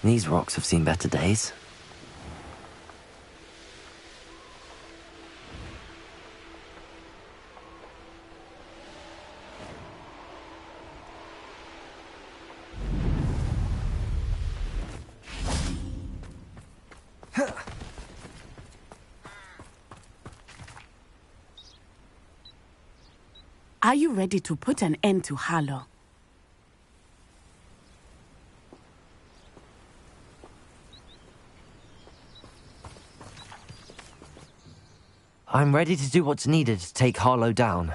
These rocks have seen better days. Are you ready to put an end to Harlow? I'm ready to do what's needed to take Harlow down.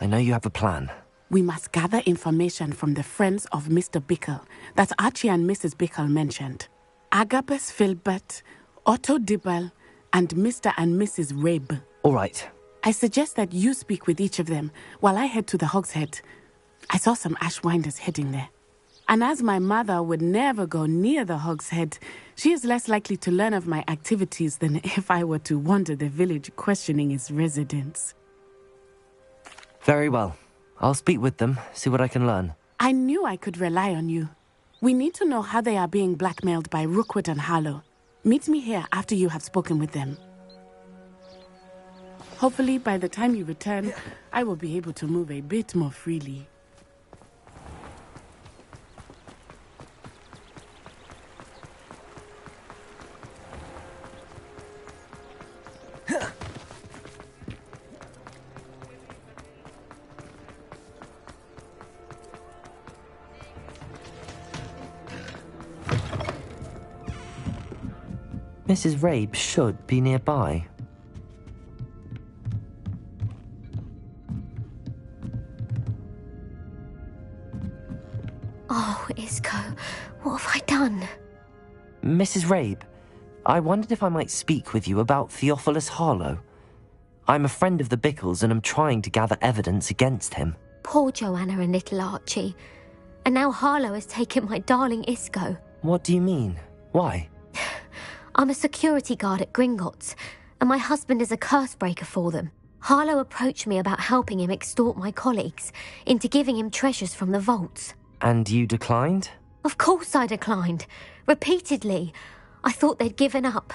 I know you have a plan. We must gather information from the friends of Mr. Bickle that Archie and Mrs. Bickle mentioned. Agabus Filbert, Otto Dibble, and Mr. and Mrs. Rabe. All right. I suggest that you speak with each of them while I head to the Hogshead. I saw some Ashwinders heading there. And as my mother would never go near the Hogshead, she is less likely to learn of my activities than if I were to wander the village questioning its residents. Very well. I'll speak with them, see what I can learn. I knew I could rely on you. We need to know how they are being blackmailed by Rookwood and Harlow. Meet me here after you have spoken with them. Hopefully, by the time you return, I will be able to move a bit more freely. Mrs. Rabe should be nearby. Oh, Isco, what have I done? Mrs. Rabe, I wondered if I might speak with you about Theophilus Harlow. I'm a friend of the Bickles and am trying to gather evidence against him. Poor Joanna and little Archie. And now Harlow has taken my darling Isco. What do you mean? Why? I'm a security guard at Gringotts, and my husband is a curse breaker for them. Harlow approached me about helping him extort my colleagues into giving him treasures from the vaults. And you declined? Of course I declined. Repeatedly. I thought they'd given up,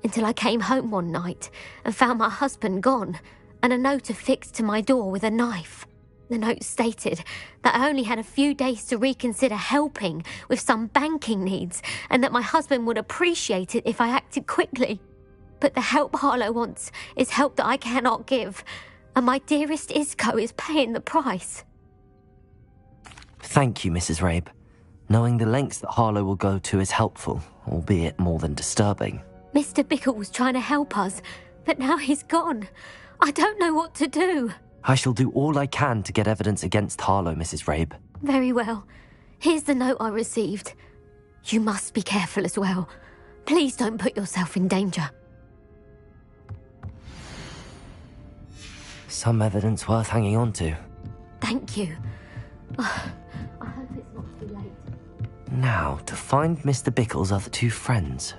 until I came home one night and found my husband gone, and a note affixed to my door with a knife. The note stated that I only had a few days to reconsider helping with some banking needs, and that my husband would appreciate it if I acted quickly. But the help Harlow wants is help that I cannot give, and my dearest Isco is paying the price. Thank you, Mrs. Rabe. Knowing the lengths that Harlow will go to is helpful, albeit more than disturbing. Mr. Bickle was trying to help us, but now he's gone. I don't know what to do. I shall do all I can to get evidence against Harlow, Mrs. Rabe. Very well. Here's the note I received. You must be careful as well. Please don't put yourself in danger. Some evidence worth hanging on to. Thank you. I hope it's not too late. Now, to find Mr. Bickle's other two friends.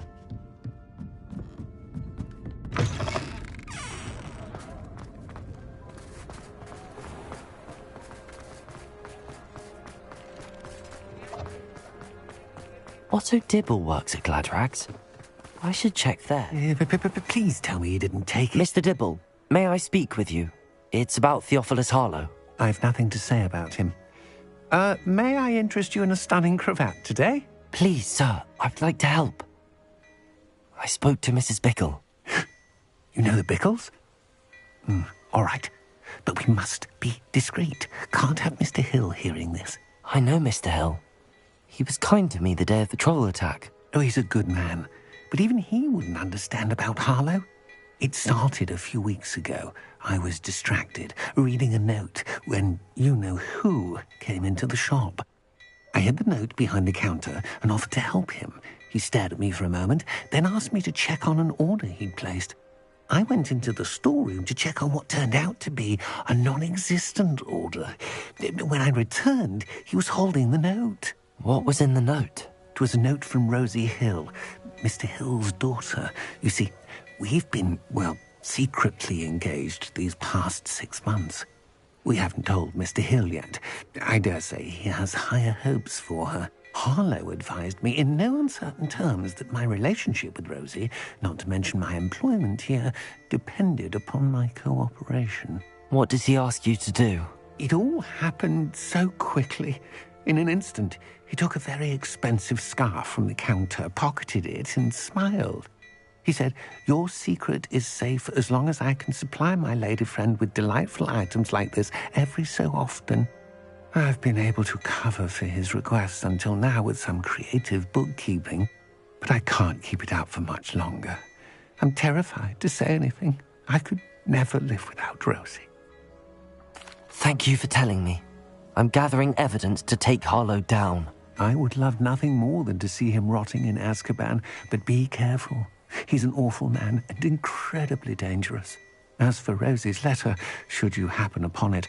Otto Dibble works at Gladrags. I should check there. Please tell me you didn't take it. Mr. Dibble, may I speak with you? It's about Theophilus Harlow. I've nothing to say about him. May I interest you in a stunning cravat today? Please, sir, I'd like to help. I spoke to Mrs. Bickle. You know the Bickles? All right. But we must be discreet. Can't have Mr. Hill hearing this. I know Mr. Hill. He was kind to me the day of the troll attack. Oh, he's a good man. But even he wouldn't understand about Harlow. It started a few weeks ago. I was distracted, reading a note, when you-know-who came into the shop. I hid the note behind the counter and offered to help him. He stared at me for a moment, then asked me to check on an order he'd placed. I went into the storeroom to check on what turned out to be a non-existent order. When I returned, he was holding the note. What was in the note? It was a note from Rosie Hill, Mr. Hill's daughter. You see, we've been, secretly engaged these past 6 months. We haven't told Mr. Hill yet. I dare say he has higher hopes for her. Harlow advised me in no uncertain terms that my relationship with Rosie, not to mention my employment here, depended upon my cooperation. What does he ask you to do? It all happened so quickly. In an instant, he took a very expensive scarf from the counter, pocketed it, and smiled. He said, "Your secret is safe as long as I can supply my lady friend with delightful items like this every so often." I've been able to cover for his requests until now with some creative bookkeeping, but I can't keep it up for much longer. I'm terrified to say anything. I could never live without Rosie. Thank you for telling me. I'm gathering evidence to take Harlow down. I would love nothing more than to see him rotting in Azkaban, but be careful. He's an awful man and incredibly dangerous. As for Rosie's letter, should you happen upon it...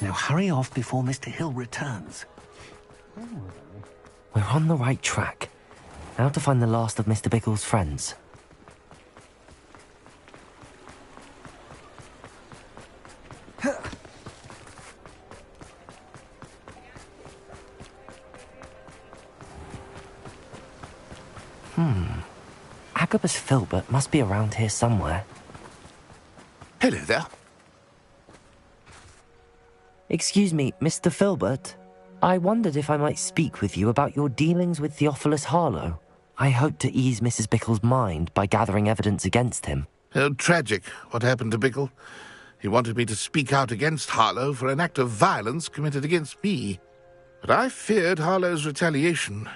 Now hurry off before Mr. Hill returns. We're on the right track. Now to find the last of Mr. Bickle's friends. Agabus Filbert must be around here somewhere. Hello there. Excuse me, Mr. Filbert. I wondered if I might speak with you about your dealings with Theophilus Harlow. I hope to ease Mrs. Bickle's mind by gathering evidence against him. Oh, tragic, what happened to Bickle. He wanted me to speak out against Harlow for an act of violence committed against me. But I feared Harlow's retaliation,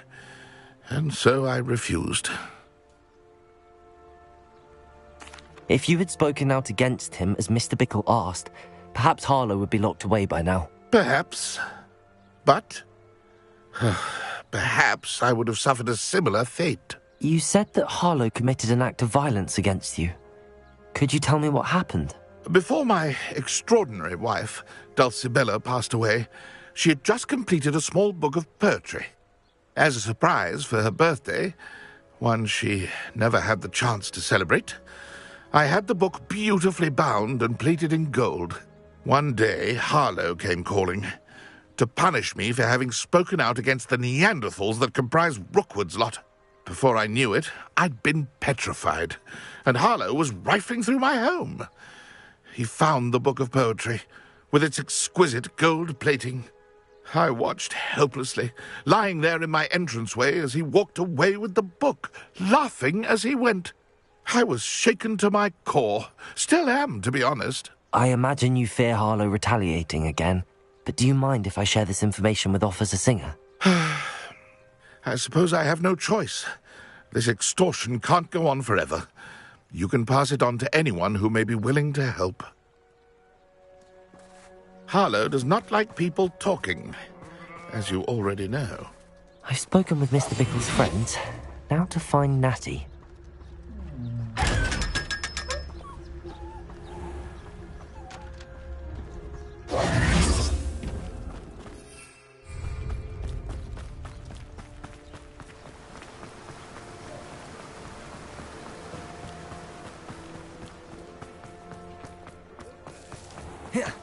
and so I refused. If you had spoken out against him as Mr. Bickle asked, perhaps Harlow would be locked away by now. Perhaps. But perhaps I would have suffered a similar fate. You said that Harlow committed an act of violence against you. Could you tell me what happened? Before my extraordinary wife, Dulcibella, passed away, she had just completed a small book of poetry. As a surprise for her birthday, one she never had the chance to celebrate, I had the book beautifully bound and plated in gold. One day, Harlow came calling to punish me for having spoken out against the Neanderthals that comprise Rookwood's lot. Before I knew it, I'd been petrified, and Harlow was rifling through my home. He found the book of poetry, with its exquisite gold plating. I watched helplessly, lying there in my entranceway as he walked away with the book, laughing as he went. I was shaken to my core. Still am, to be honest. I imagine you fear Harlow retaliating again, but do you mind if I share this information with Officer Singer? I suppose I have no choice. This extortion can't go on forever. You can pass it on to anyone who may be willing to help. Harlow does not like people talking, as you already know. I've spoken with Mr. Bickle's friends. Now to find Natty. Here.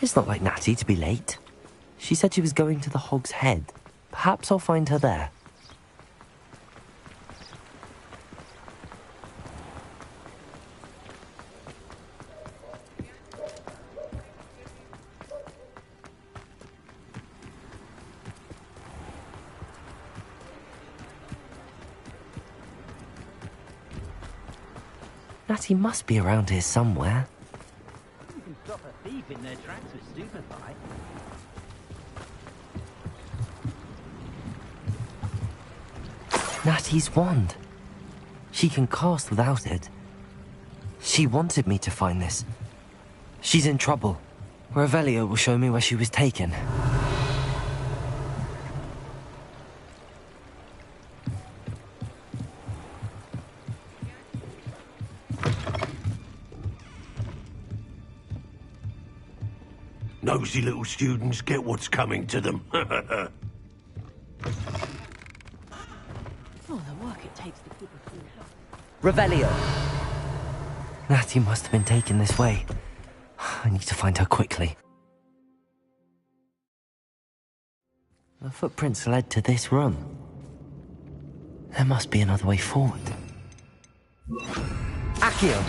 It's not like Natty to be late. She said she was going to the Hog's Head. Perhaps I'll find her there. Natty must be around here somewhere. You can stop a thief in their tracks with stupefy. Natty's wand. She can cast without it. She wanted me to find this. She's in trouble. Revelio will show me where she was taken. Nosy little students get what's coming to them. Oh, the work it takes to keep a clean house. Revelio! Natty must have been taken this way. I need to find her quickly. The footprints led to this room. There must be another way forward. Accio!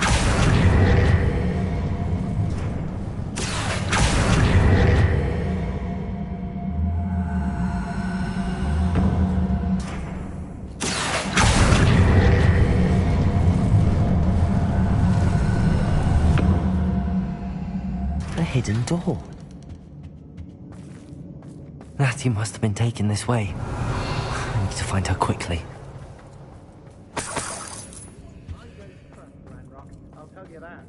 A hidden door. Natty must have been taken this way. I need to find her quickly. I'll tell you that.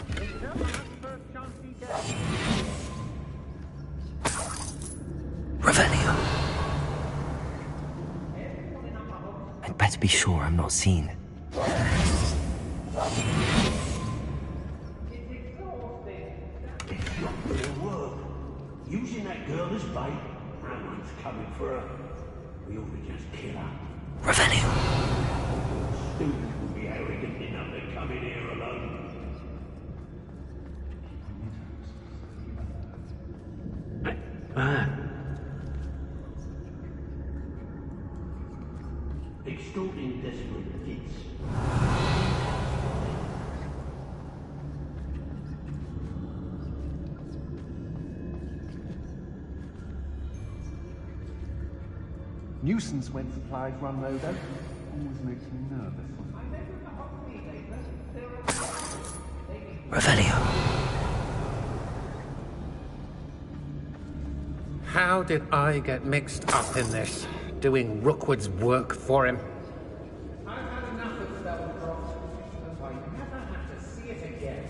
Until that's the first chance he gets. Revelio. I'd better be sure I'm not seen. Using that girl as bait, no one's coming for her. We ought to just kill her. Revelio. Students will be arrogant enough to come in here alone. Extorting desperate kids. Nuisance when supplies run low, though. Always makes me nervous. Revelio. How did I get mixed up in this? Doing Rookwood's work for him? I've had enough of Spellcroft, so I never have to see it again.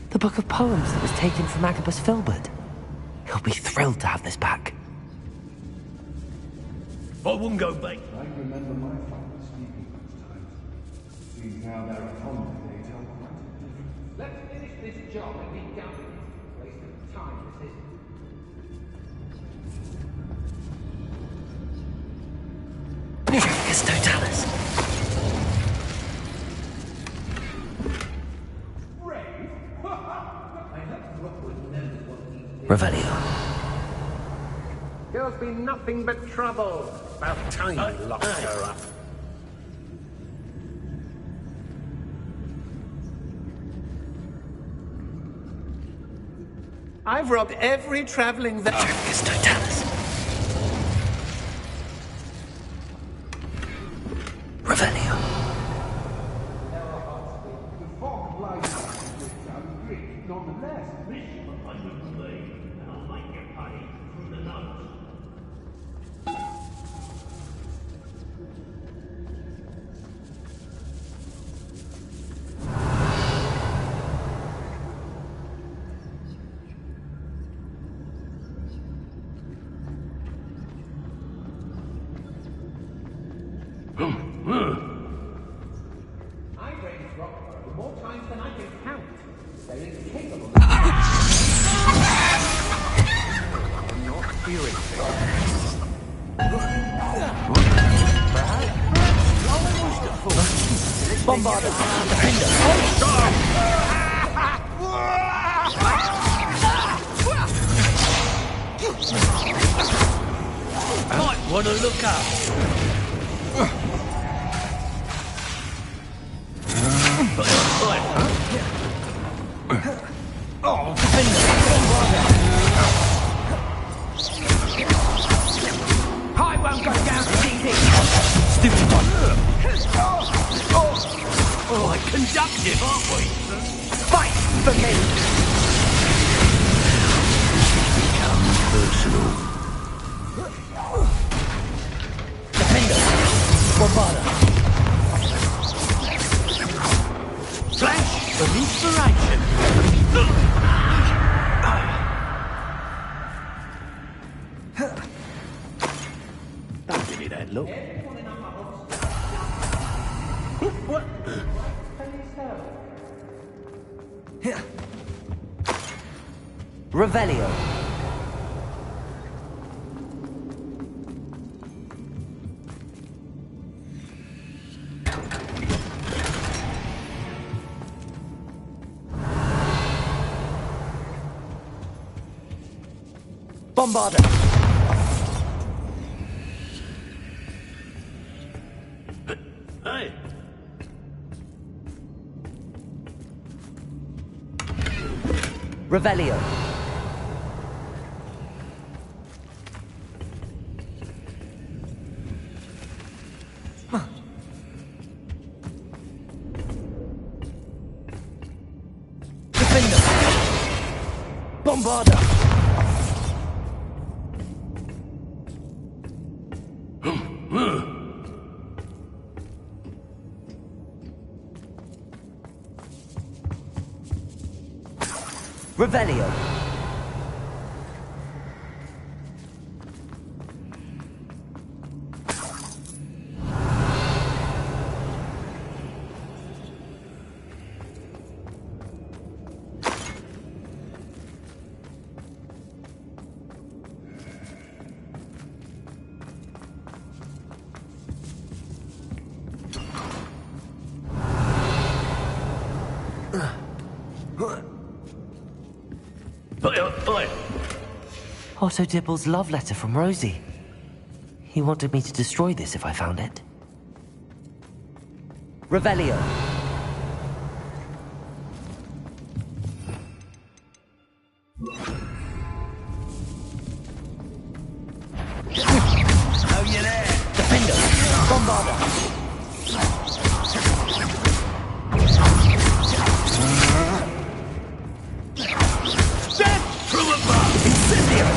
The book of poems that was taken from Agabus Filbert. He'll be thrilled to have this back. I wouldn't go back. I remember my father speaking those times. Seems now they're upon me, they tell quite different. Let's finish this job and be done with it. Waste of time, this is. Tracus totalis. Brave? I hope Rookwood knows what he's doing. Revelio. Girl's been nothing but trouble. About time you locked her up. I've robbed every traveling Tracus totalis. Revelio. The fog lies on this Greek, nonetheless. Mission 100 away, and I'll make you pay through the nose. I've raised Rockford more times than I can count. They're incapable of... not hearing Bombarda. Might want to look up. I won't go down so easy. Stupid one. Like conductive, aren't we? Fight for me. Become personal. Defender. Bombarda. Flash of inspiration. Don't give me that look. What? Here. Revelio. Bombarda. Hey! Revelio. Defender. Bombarda. Revelio. Otto Dibble's love letter from Rosie. He wanted me to destroy this if I found it. Revelio. Oh, you're there! Defender. Bombarda. From above! Incendiary.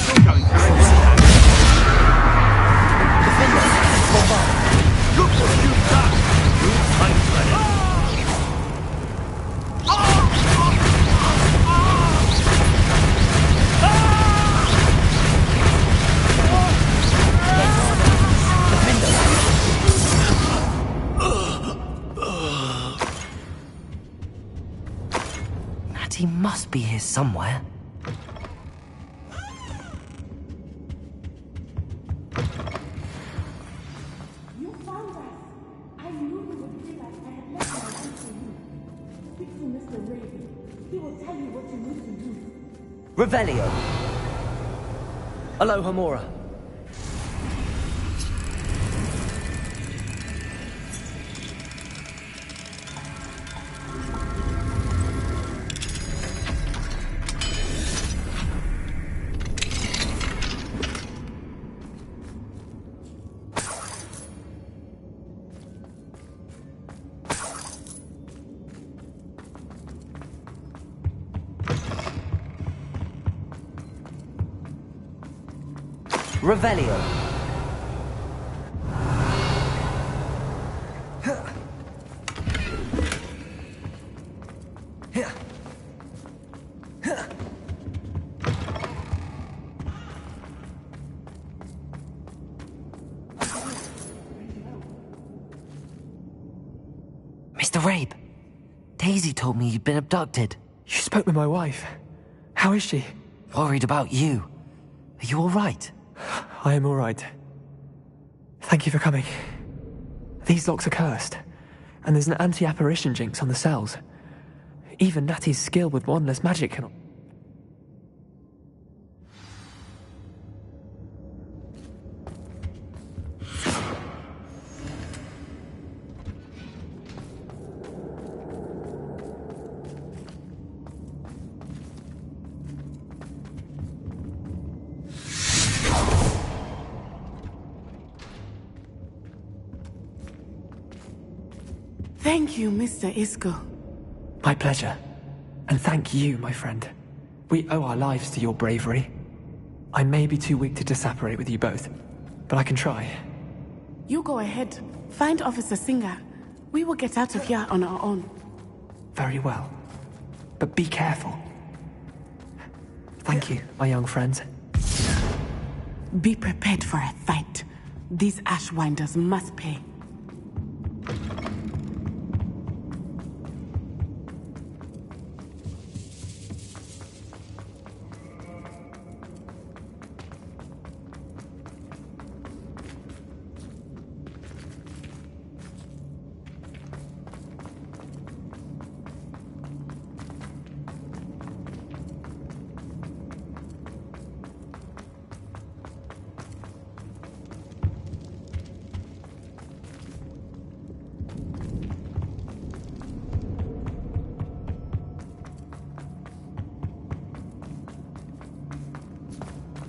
You're going to regret Defender. Bombarda. that! Look what you've done! You'll pay for it! Natty must be here somewhere. You found us. I knew you would feel like I had left my word for you. Speak to Mr. Raven. He will tell you what you need to do. Revelio. Alohomora. Revelio. Mr. Rabe, Daisy told me you'd been abducted. You spoke with my wife. How is she? Worried about you. Are you all right? I am all right. Thank you for coming. These locks are cursed, and there's an anti-apparition jinx on the cells. Even Natty's skill with wandless magic cannot... Thank you, Mr. Isco. My pleasure. And thank you, my friend. We owe our lives to your bravery. I may be too weak to disapparate with you both, but I can try. You go ahead. Find Officer Singer. We will get out of here on our own. Very well. But be careful. Thank you, my young friends. Be prepared for a fight. These Ashwinders must pay.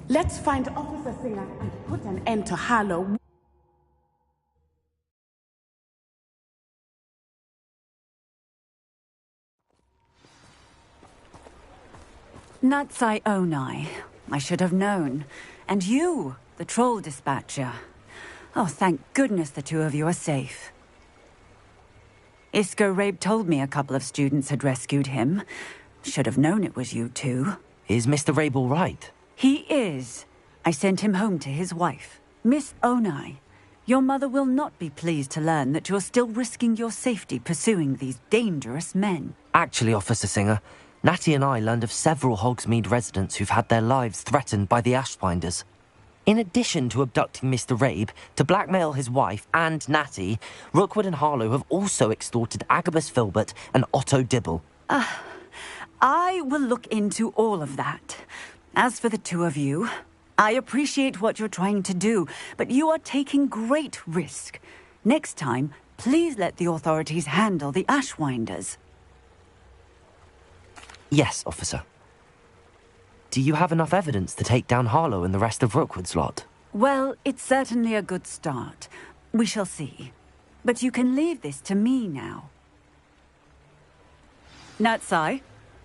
Let's find Officer Singer and put an end to Harlow. Natsai Onai. I should have known. And you, the troll dispatcher. Oh, thank goodness the two of you are safe. Isco Rabe told me a couple of students had rescued him. Should have known it was you two. Is Mr. Rabe all right? He is. I sent him home to his wife. Miss Onai, your mother will not be pleased to learn that you're still risking your safety pursuing these dangerous men. Actually, Officer Singer, Natty and I learned of several Hogsmeade residents who've had their lives threatened by the Ashwinders. In addition to abducting Mr. Rabe, to blackmail his wife and Natty, Rookwood and Harlow have also extorted Agabus Filbert and Otto Dibble. I will look into all of that. As for the two of you, I appreciate what you're trying to do, but you are taking great risk. Next time, please let the authorities handle the Ashwinders. Yes, officer. Do you have enough evidence to take down Harlow and the rest of Rookwood's lot? Well, it's certainly a good start. We shall see. But you can leave this to me now. Natsai,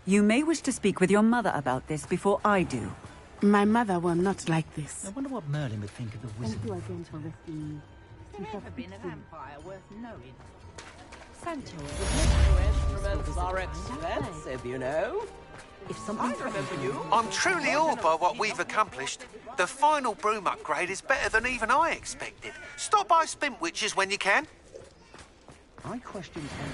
you may wish to speak with your mother about this before I do. My mother will not like this. I wonder what Merlin would think of the wizard. Thank you again for rescuing me. Has there ever been a vampire worth knowing? Instruments are expensive, you know. If something I remember you. I'm truly awed by what we've accomplished. The final broom upgrade is better than even I expected. Stop by Spintwitches when you can. I question him.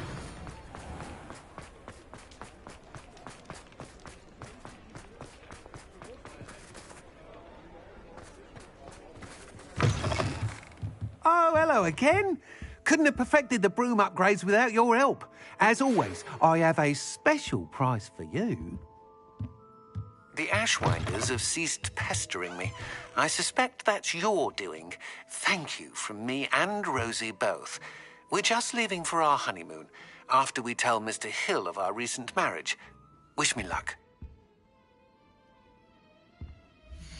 Oh, hello again. Couldn't have perfected the broom upgrades without your help. As always, I have a special price for you. The Ashwinders have ceased pestering me. I suspect that's your doing. Thank you from me and Rosie both. We're just leaving for our honeymoon, after we tell Mr. Hill of our recent marriage. Wish me luck.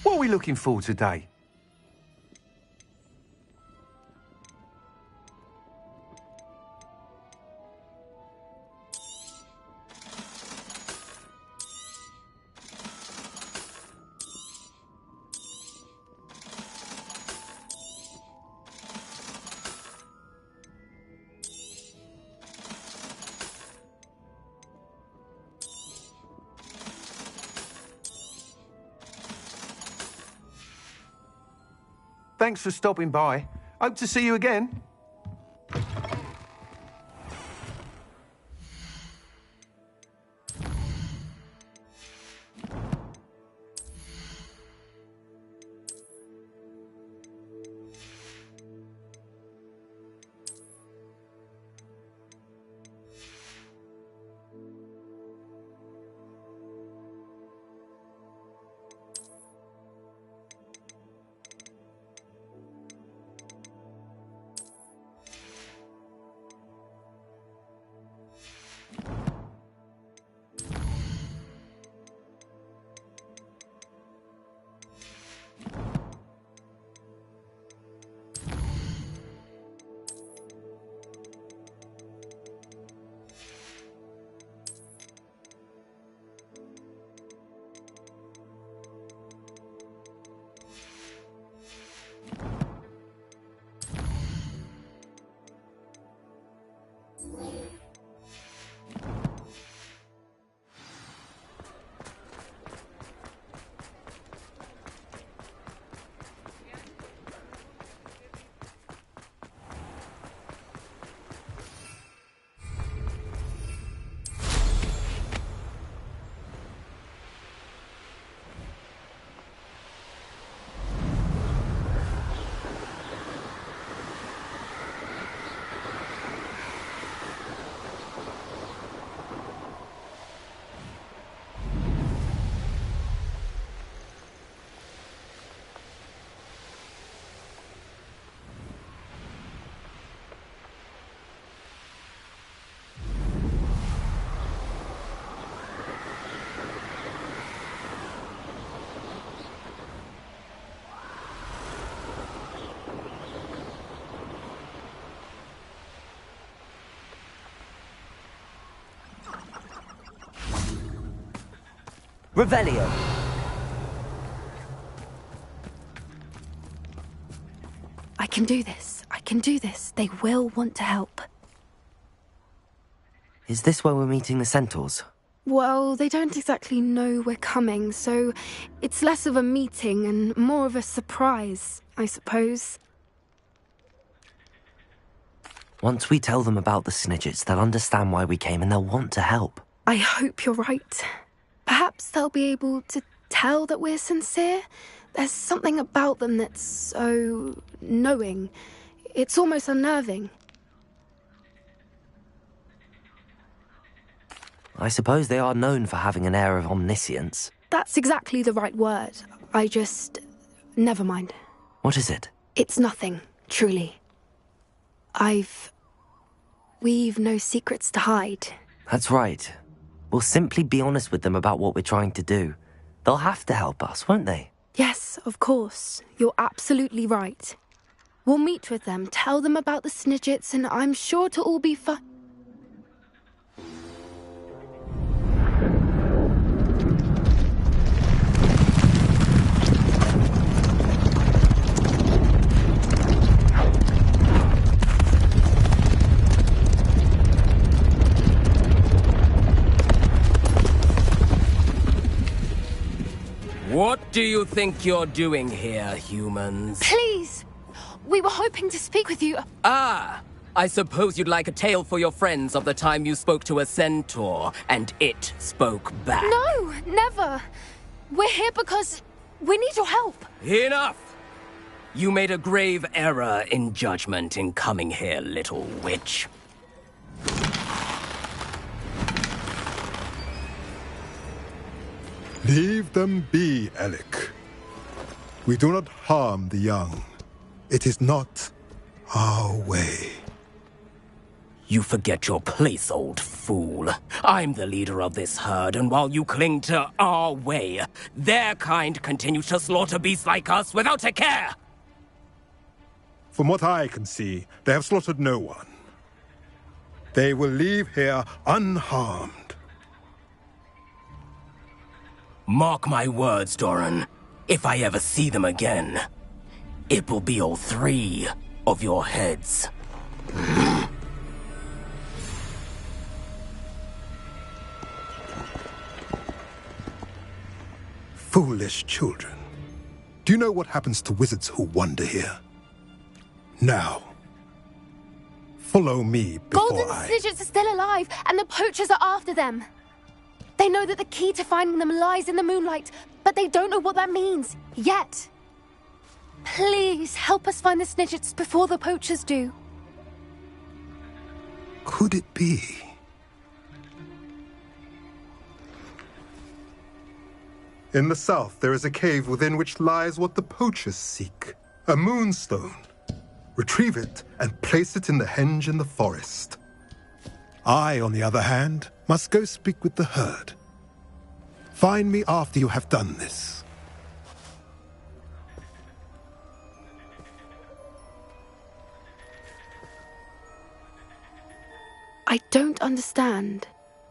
What are we looking for today? Thanks for stopping by. Hope to see you again. Revelio. I can do this. I can do this. They will want to help. Is this where we're meeting the centaurs? Well, they don't exactly know we're coming, so it's less of a meeting and more of a surprise, I suppose. Once we tell them about the Snidgets, they'll understand why we came and they'll want to help. I hope you're right. Perhaps they'll be able to tell that we're sincere. There's something about them that's so knowing. It's almost unnerving. I suppose they are known for having an air of omniscience. That's exactly the right word. Never mind. What is it? It's nothing, truly. We've no secrets to hide. That's right. We'll simply be honest with them about what we're trying to do. They'll have to help us, won't they? Yes, of course. You're absolutely right. We'll meet with them, tell them about the Snidgets, and I'm sure to all be fine. What do you think you're doing here, humans? Please! We were hoping to speak with you. Ah! I suppose you'd like a tale for your friends of the time you spoke to a centaur, and it spoke back. No, never. We're here because we need your help. Enough! You made a grave error in judgment in coming here, little witch. Leave them be, Alec. We do not harm the young. It is not our way. You forget your place, old fool. I'm the leader of this herd, and while you cling to our way, their kind continue to slaughter beasts like us without a care! From what I can see, they have slaughtered no one. They will leave here unharmed. Mark my words, Doran. If I ever see them again, it will be all 3 of your heads. Foolish children. Do you know what happens to wizards who wander here? Now, follow me before Golden Snidgets are still alive, and the poachers are after them. They know that the key to finding them lies in the moonlight, but they don't know what that means, yet. Please, help us find the Snidgets before the poachers do. Could it be? In the south, there is a cave within which lies what the poachers seek. A moonstone. Retrieve it and place it in the henge in the forest. I, on the other hand, must go speak with the herd. Find me after you have done this. I don't understand.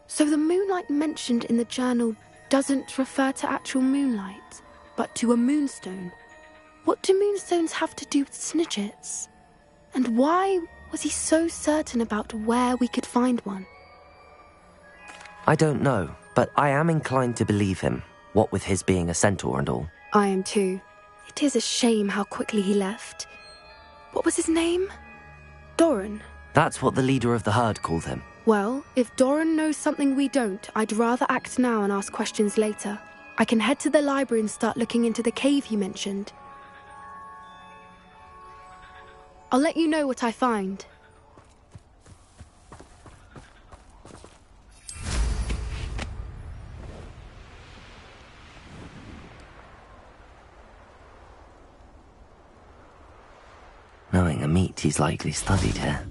So the moonlight mentioned in the journal doesn't refer to actual moonlight, but to a moonstone. What do moonstones have to do with Snidgets? And why was he so certain about where we could find one? I don't know, but I am inclined to believe him, what with his being a centaur and all. I am too. It is a shame how quickly he left. What was his name? Doran. That's what the leader of the herd called him. Well, if Doran knows something we don't, I'd rather act now and ask questions later. I can head to the library and start looking into the cave he mentioned. I'll let you know what I find. Knowing a meat, he's likely studied here.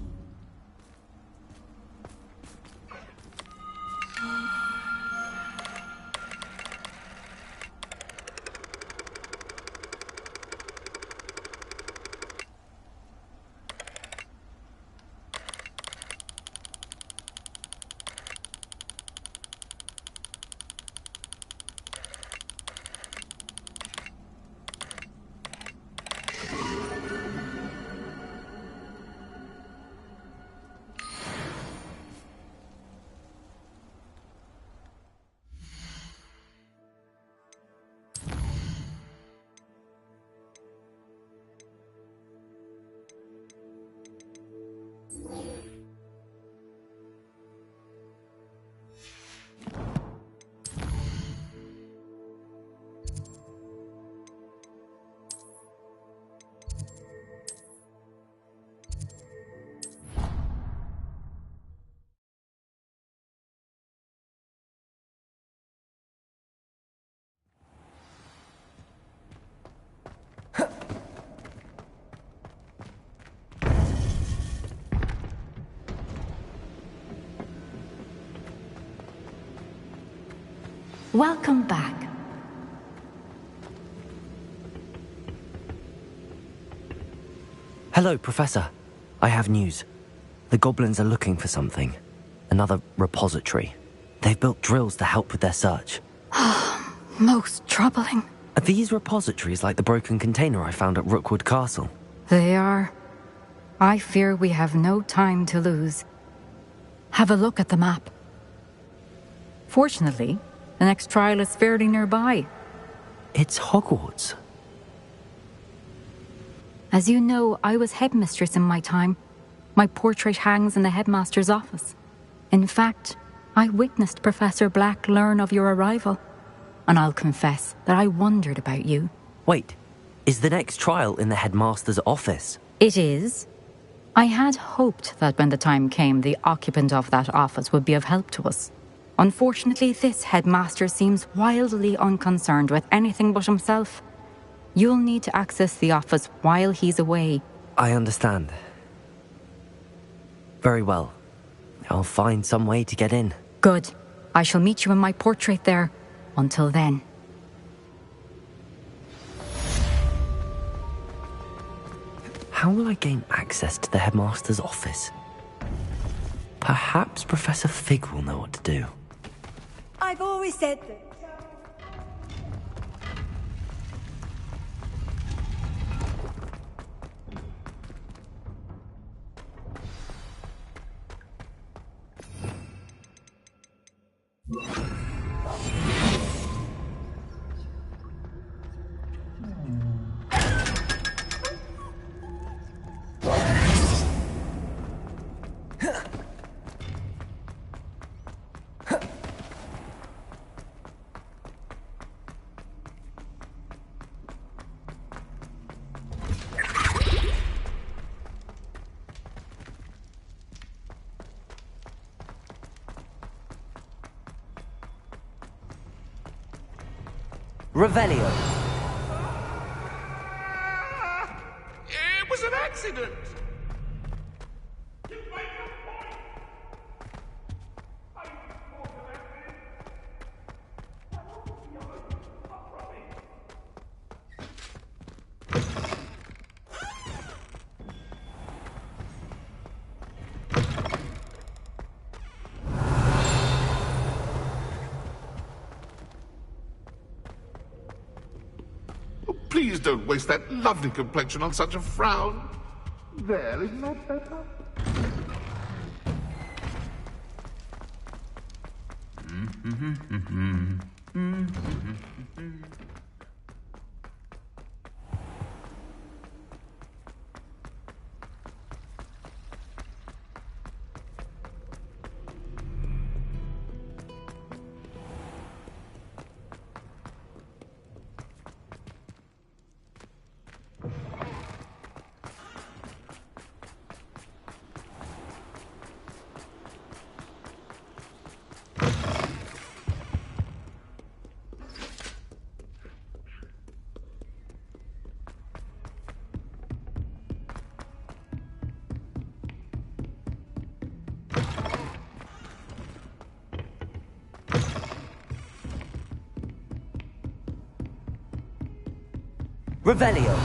Welcome back. Hello, Professor. I have news. The goblins are looking for something. Another repository. They've built drills to help with their search. Most troubling. Are these repositories like the broken container I found at Rookwood Castle? They are. I fear we have no time to lose. Have a look at the map. Fortunately, the next trial is fairly nearby. It's Hogwarts. As you know, I was headmistress in my time. My portrait hangs in the headmaster's office. In fact, I witnessed Professor Black learn of your arrival. And I'll confess that I wondered about you. Wait, is the next trial in the headmaster's office? It is. I had hoped that when the time came, the occupant of that office would be of help to us. Unfortunately, this headmaster seems wildly unconcerned with anything but himself. You'll need to access the office while he's away. I understand. Very well. I'll find some way to get in. Good. I shall meet you in my portrait there. Until then. How will I gain access to the headmaster's office? Perhaps Professor Fig will know what to do. I've always said that. Revelio. It was an accident. Please don't waste that lovely complexion on such a frown. There, isn't that better? Revelio.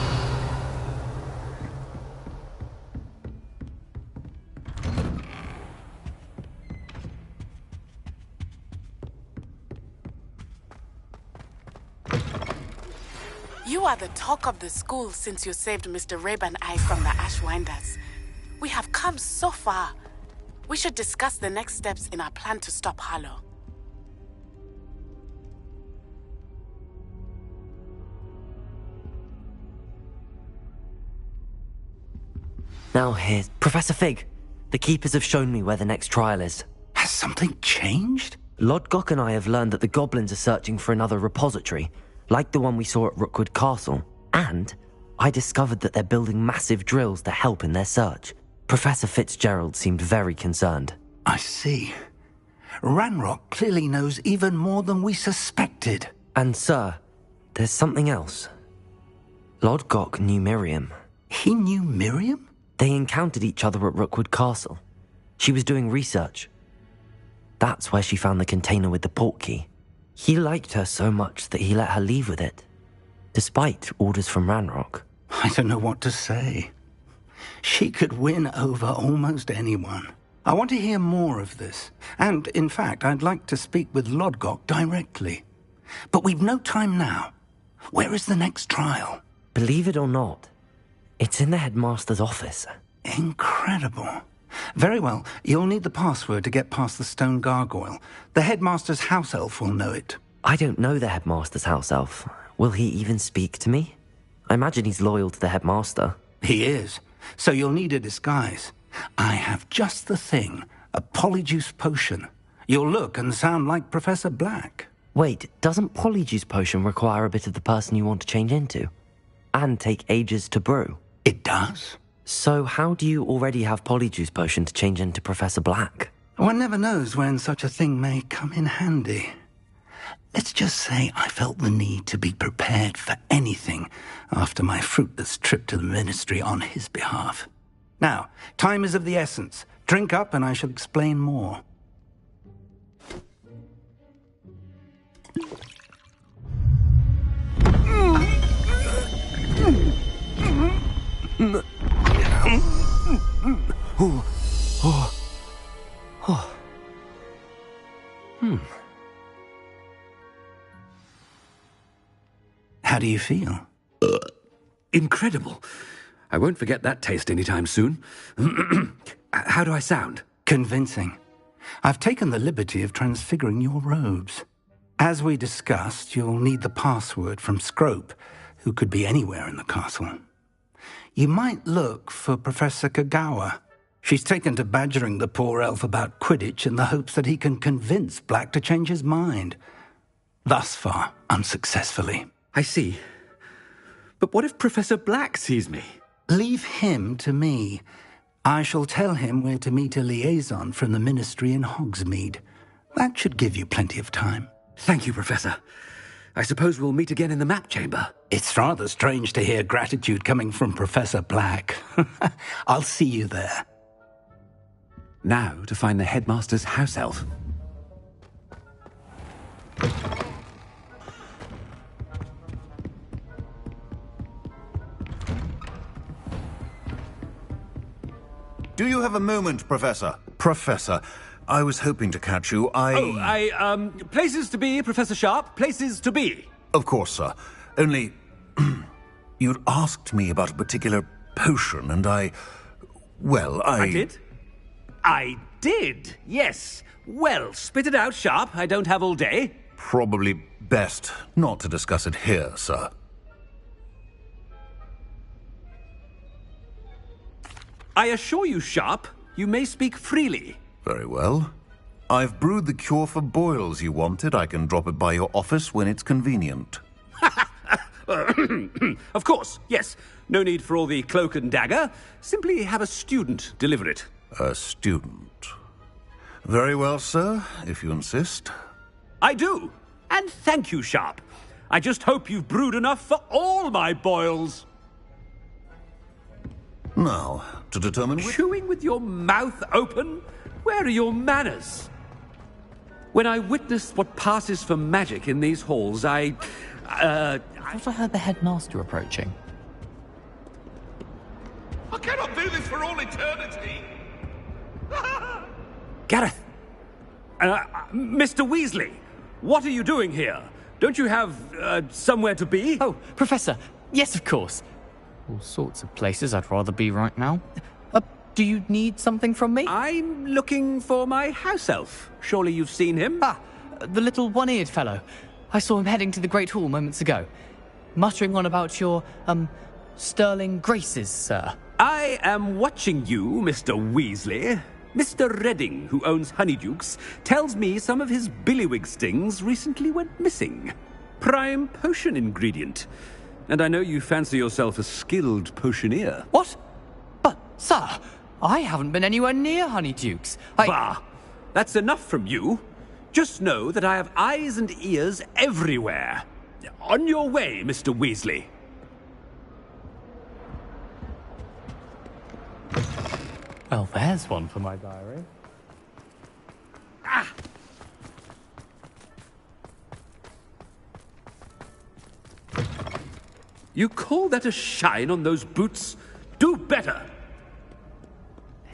You are the talk of the school since you saved Mr. Rabe and I from the Ashwinders. We have come so far. We should discuss the next steps in our plan to stop Harlow. Now here's Professor Fig. The keepers have shown me where the next trial is. Has something changed? Lodgok and I have learned that the goblins are searching for another repository, like the one we saw at Rookwood Castle. And I discovered that they're building massive drills to help in their search. Professor Fitzgerald seemed very concerned. I see. Ranrock clearly knows even more than we suspected. And sir, there's something else. Lodgok knew Miriam. He knew Miriam? They encountered each other at Rookwood Castle. She was doing research. That's where she found the container with the portkey. He liked her so much that he let her leave with it, despite orders from Ranrock. I don't know what to say. She could win over almost anyone. I want to hear more of this. And, in fact, I'd like to speak with Lodgok directly. But we've no time now. Where is the next trial? Believe it or not, it's in the headmaster's office. Incredible. Very well. You'll need the password to get past the stone gargoyle. The headmaster's house elf will know it. I don't know the headmaster's house elf. Will he even speak to me? I imagine he's loyal to the headmaster. He is. So you'll need a disguise. I have just the thing. A polyjuice potion. You'll look and sound like Professor Black. Wait, doesn't polyjuice potion require a bit of the person you want to change into? And take ages to brew? It does. So how do you already have polyjuice potion to change into Professor Black? One never knows when such a thing may come in handy. Let's just say I felt the need to be prepared for anything after my fruitless trip to the ministry on his behalf. Now, time is of the essence. Drink up and I shall explain more. How do you feel? Incredible. I won't forget that taste anytime soon. How do I sound? Convincing. I've taken the liberty of transfiguring your robes. As we discussed, you'll need the password from Scrope, who could be anywhere in the castle. You might look for Professor Kagawa. She's taken to badgering the poor elf about Quidditch in the hopes that he can convince Black to change his mind. Thus far, unsuccessfully. I see. But what if Professor Black sees me? Leave him to me. I shall tell him where to meet a liaison from the ministry in Hogsmeade. That should give you plenty of time. Thank you, Professor. I suppose we'll meet again in the map chamber. It's rather strange to hear gratitude coming from Professor Black. I'll see you there. Now to find the headmaster's house elf. Do you have a moment, Professor? Professor, I was hoping to catch you. Places to be, Professor Sharp. Places to be. Of course, sir. Only, you'd asked me about a particular potion, and I did? I did, yes. Well, spit it out, Sharp. I don't have all day. Probably best not to discuss it here, sir. I assure you, Sharp, you may speak freely. Very well. I've brewed the cure for boils you wanted. I can drop it by your office when it's convenient. Of course, yes. No need for all the cloak and dagger. Simply have a student deliver it. A student. Very well, sir, if you insist. I do. And thank you, Sharp. I just hope you've brewed enough for all my boils. Now, to determine which... Chewing with your mouth open? Where are your manners? When I witnessed what passes for magic in these halls, I thought I heard the headmaster approaching. I cannot do this for all eternity! Gareth! Mr. Weasley, what are you doing here? Don't you have, somewhere to be? Oh, Professor, yes, of course. All sorts of places I'd rather be right now. Do you need something from me? I'm looking for my house elf. Surely you've seen him? Ah, the little one-eared fellow. I saw him heading to the Great Hall moments ago, muttering on about your, sterling graces, sir. I am watching you, Mr. Weasley. Mr. Redding, who owns Honeydukes, tells me some of his billywig stings recently went missing. Prime potion ingredient. And I know you fancy yourself a skilled potioneer. What? But, sir, I haven't been anywhere near Honeydukes. Bah! That's enough from you. Just know that I have eyes and ears everywhere. On your way, Mr. Weasley. Well, there's one for my diary. Ah! You call that a shine on those boots? Do better!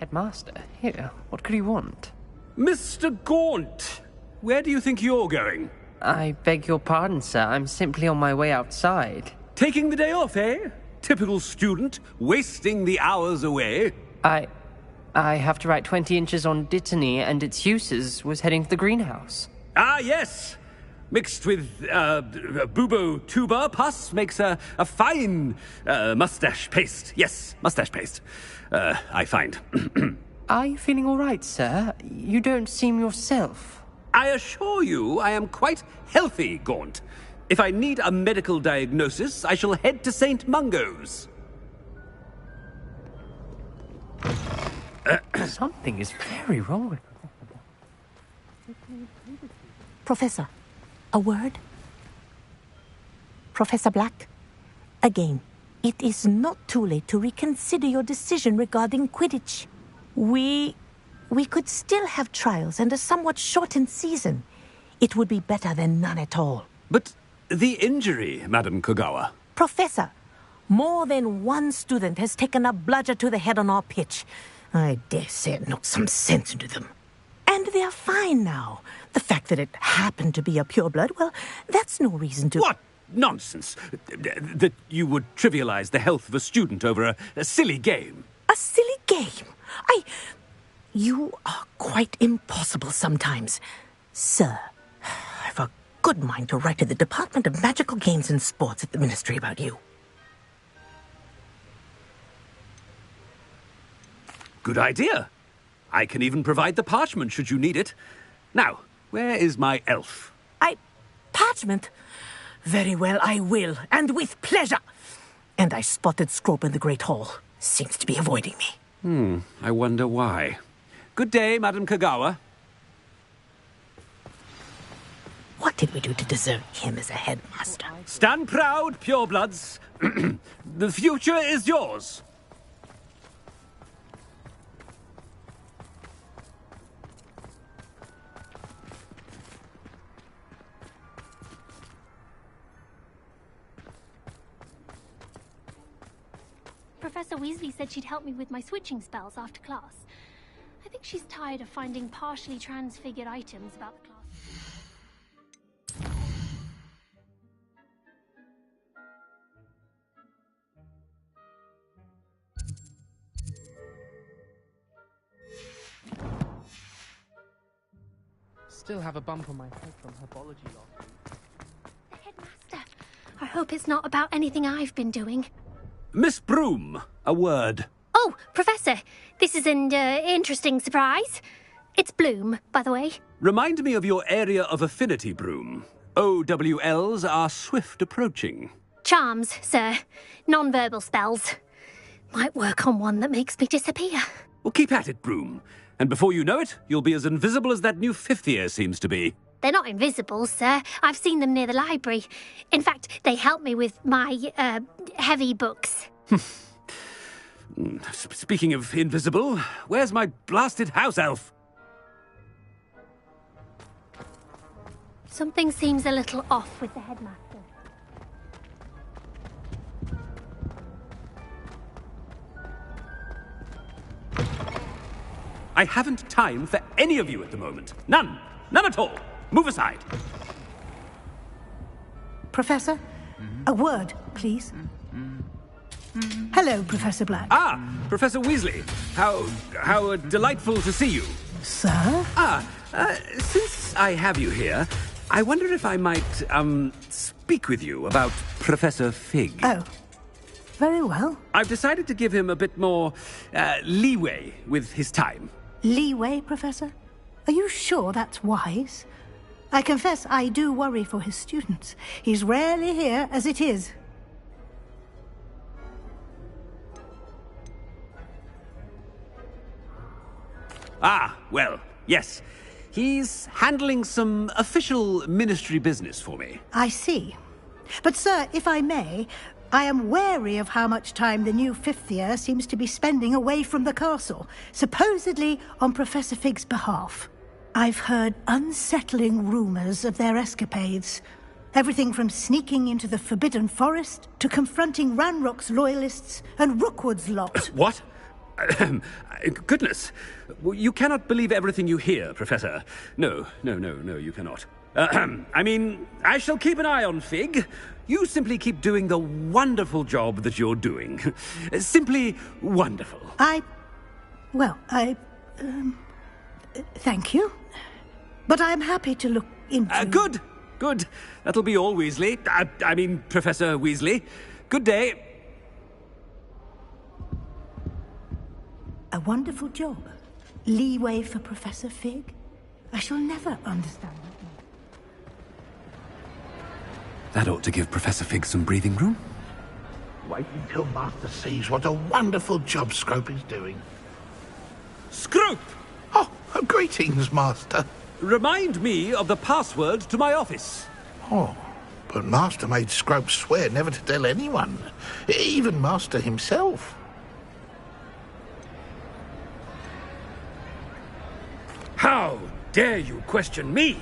Headmaster, here, what could you want? Mr. Gaunt! Where do you think you're going? I beg your pardon, sir. I'm simply on my way outside. Taking the day off, eh? Typical student, wasting the hours away. I have to write 20 inches on Dittany and its uses was heading to the greenhouse. Ah, yes! Mixed with bubo tuber pus makes a fine mustache paste. Yes, mustache paste. I find. Are you feeling all right, sir? You don't seem yourself. I assure you I am quite healthy, Gaunt. If I need a medical diagnosis, I shall head to St. Mungo's. Something is very wrong with Professor, a word? Professor Black, again, it is not too late to reconsider your decision regarding Quidditch. We could still have trials and a somewhat shortened season. It would be better than none at all. But the injury, Madam Kogawa. Professor, more than one student has taken a bludger to the head on our pitch. I dare say it knocked some sense into them. And they are fine now. The fact that it happened to be a pureblood, well, that's no reason to... What nonsense! That you would trivialize the health of a student over a silly game. A silly game? You are quite impossible sometimes. Sir, I've a good mind to write to the Department of Magical Games and Sports at the Ministry about you. Good idea. I can even provide the parchment should you need it. Now, where is my elf? Parchment? Very well, I will, and with pleasure. And I spotted Scrope in the Great Hall. Seems to be avoiding me. I wonder why. Good day, Madam Kogawa. What did we do to deserve him as a headmaster? Stand proud, purebloods. The future is yours. Professor Weasley said she'd help me with my switching spells after class. I think she's tired of finding partially transfigured items about the class. Still have a bump on my head from herbology log. The headmaster. I hope it's not about anything I've been doing. Miss Broom, a word. Oh, Professor, this is an interesting surprise. It's Bloom, by the way. Remind me of your area of affinity, Broom. OWLs are swift approaching. Charms, sir. Non-verbal spells. Might work on one that makes me disappear. Well, keep at it, Broom. And before you know it, you'll be as invisible as that new fifth year seems to be. They're not invisible, sir. I've seen them near the library. In fact, they help me with my, heavy books. Speaking of invisible, where's my blasted house elf? Something seems a little off with the headmaster. I haven't time for any of you at the moment. None. None at all. Move aside. Professor, a word, please. Hello, Professor Black. Ah, Professor Weasley. How delightful to see you. Sir? Since I have you here, I wonder if I might, speak with you about Professor Fig. Oh. Very well. I've decided to give him a bit more leeway with his time. Leeway, Professor? Are you sure that's wise? I confess I do worry for his students. He's rarely here as it is. Ah, well, yes. He's handling some official ministry business for me. I see. But, sir, if I may, I am wary of how much time the new fifth year seems to be spending away from the castle, supposedly on Professor Fig's behalf. I've heard unsettling rumors of their escapades. Everything from sneaking into the Forbidden Forest to confronting Ranrock's loyalists and Rookwood's lot. What? Goodness. You cannot believe everything you hear, Professor. No, you cannot. I mean, I shall keep an eye on Fig. You simply keep doing the wonderful job that you're doing. Simply wonderful. Thank you. But I'm happy to look into... Good. That'll be all, Weasley. I mean, Professor Weasley. Good day. A wonderful job. Leeway for Professor Fig? I shall never understand that. That ought to give Professor Fig some breathing room. Wait until Master sees what a wonderful job Scrope is doing. Scrope! Oh, greetings, Master. Remind me of the password to my office. Oh, but Master made Scrope swear never to tell anyone, even Master himself. How dare you question me?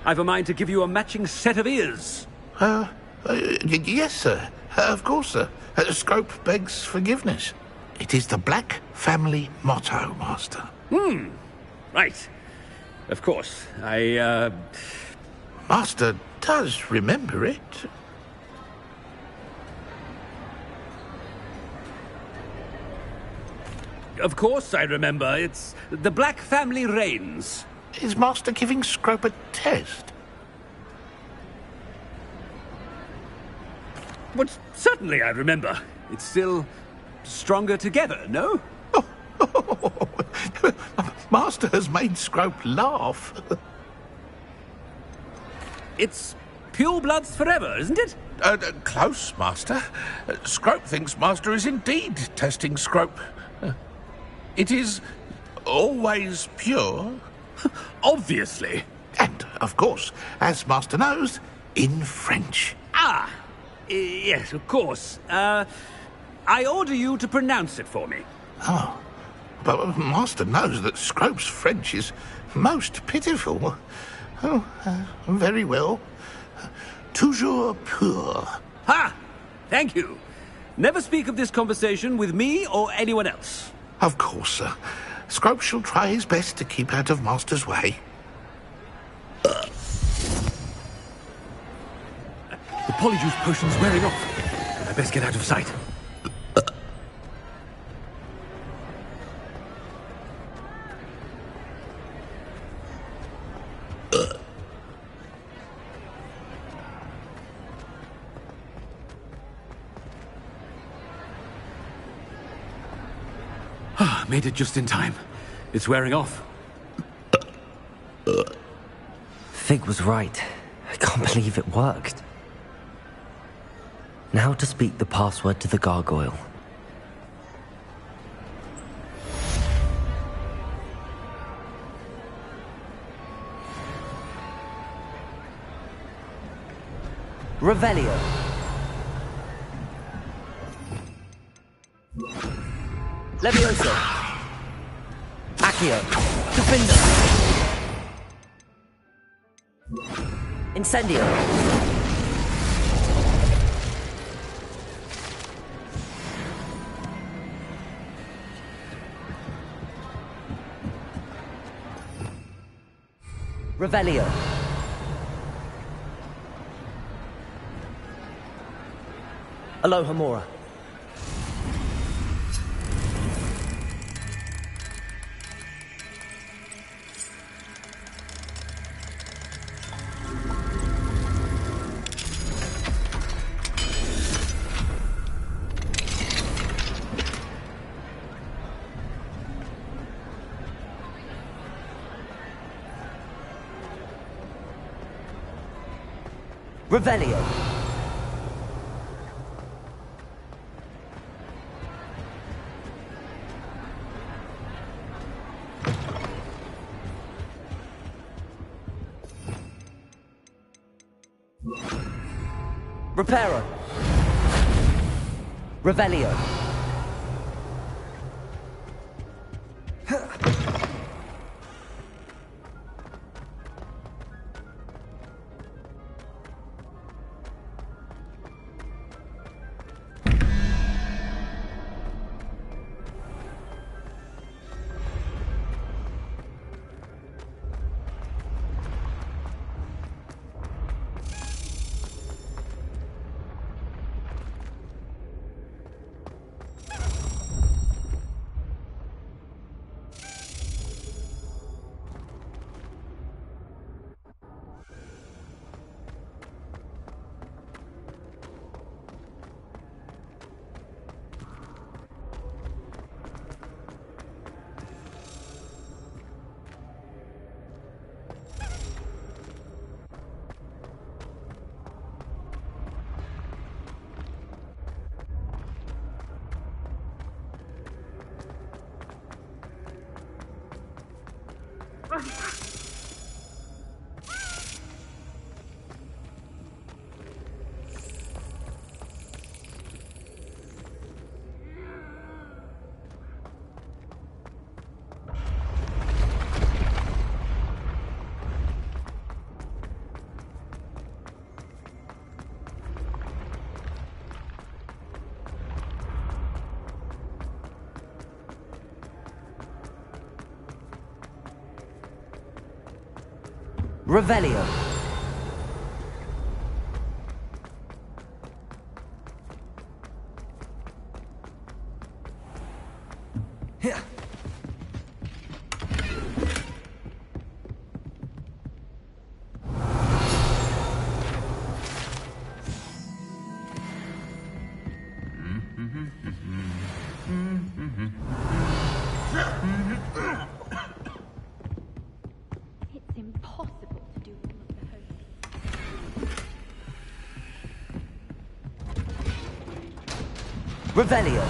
I've a mind to give you a matching set of ears. Yes, sir. Of course, sir. Scrope begs forgiveness. It is the Black family motto, Master. Right. Of course. Master does remember it. Of course I remember. It's the Black family reigns. Is Master giving Scrope a test? But certainly I remember. It's still stronger together, no? Master has made Scrope laugh. It's pure bloods forever, isn't it? Close, Master. Scrope thinks Master is indeed testing Scrope. It is always pure. Obviously. And, of course, as Master knows, in French. Ah! Yes, of course. I order you to pronounce it for me. Oh. But Master knows that Scrope's French is most pitiful. Oh, very well. Toujours pur. Ha! Thank you. Never speak of this conversation with me or anyone else. Of course, sir. Scrope shall try his best to keep out of Master's way. The polyjuice potion's wearing off. I best get out of sight. Made it just in time. It's wearing off. Fig was right. I can't believe it worked. Now to speak the password to the gargoyle. Revelio. Levioso. Accio. Defender. Incendio. Revelio. Alohomora. Revelio. Reparo. Revelio. Revelio. Here. It's impossible to do all of the holy. Revelio.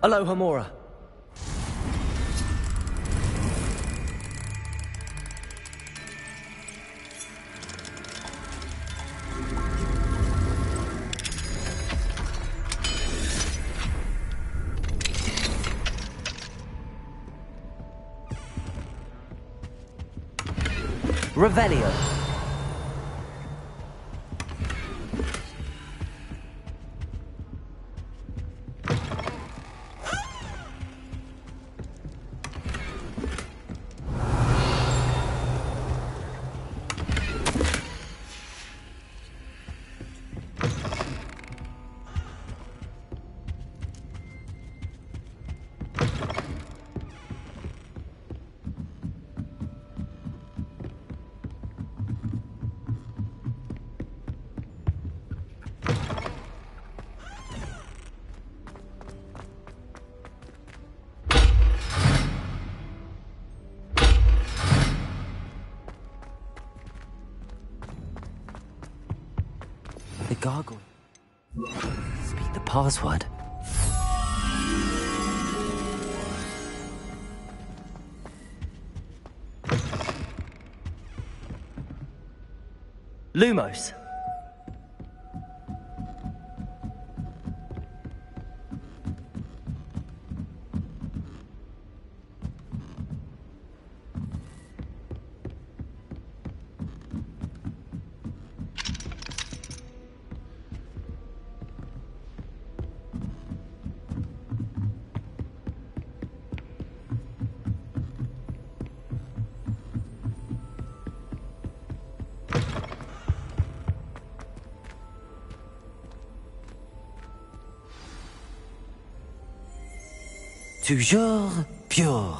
Aloha Mora. Revelio. The gargoyle. Speak the password. Lumos. Toujours pure.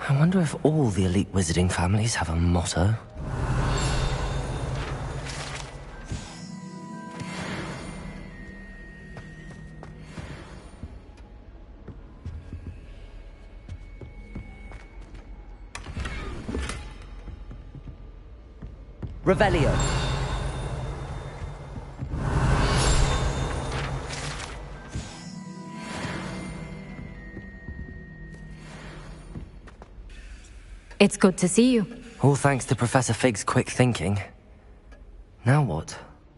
I wonder if all the elite wizarding families have a motto. Revelio. It's good to see you. All thanks to Professor Fig's quick thinking. Now what?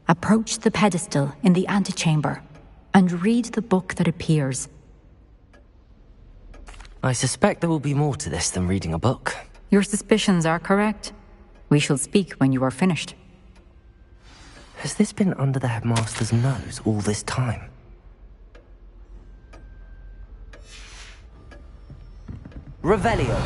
Approach the pedestal in the antechamber and read the book that appears. I suspect there will be more to this than reading a book. Your suspicions are correct. We shall speak when you are finished. Has this been under the headmaster's nose all this time? Revelio.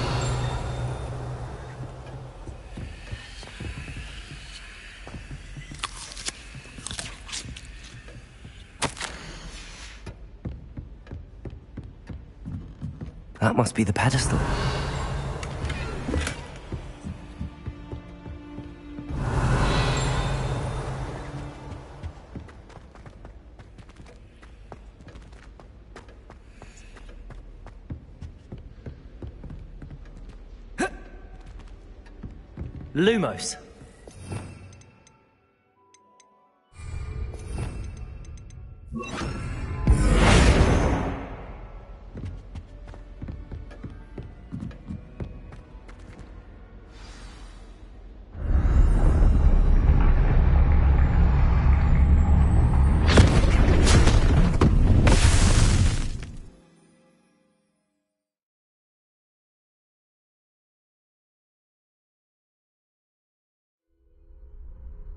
That must be the pedestal. Lumos.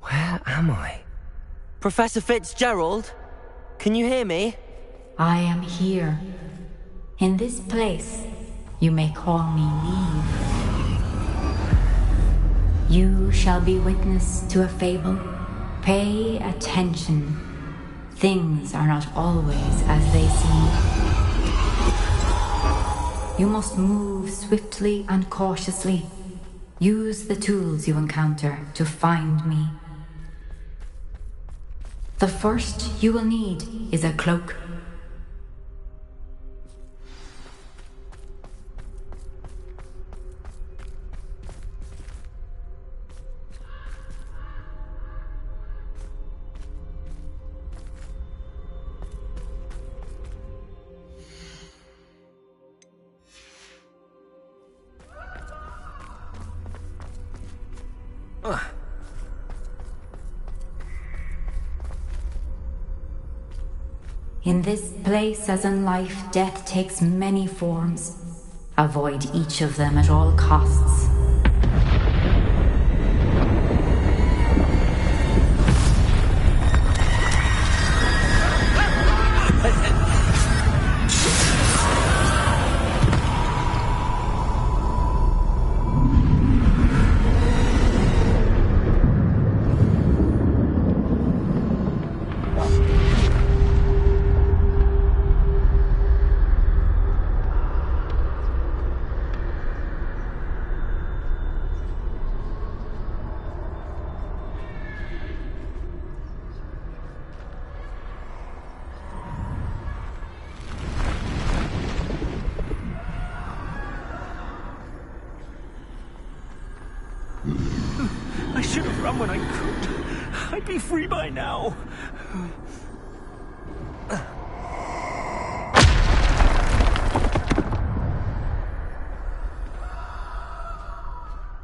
Where am I? Professor Fitzgerald? Can you hear me? I am here. In this place, you may call me Neve. You shall be witness to a fable. Pay attention. Things are not always as they seem. You must move swiftly and cautiously. Use the tools you encounter to find me. The first you will need is a cloak. In this place, as in life, death takes many forms. Avoid each of them at all costs. I should have run when I could. I'd be free by now.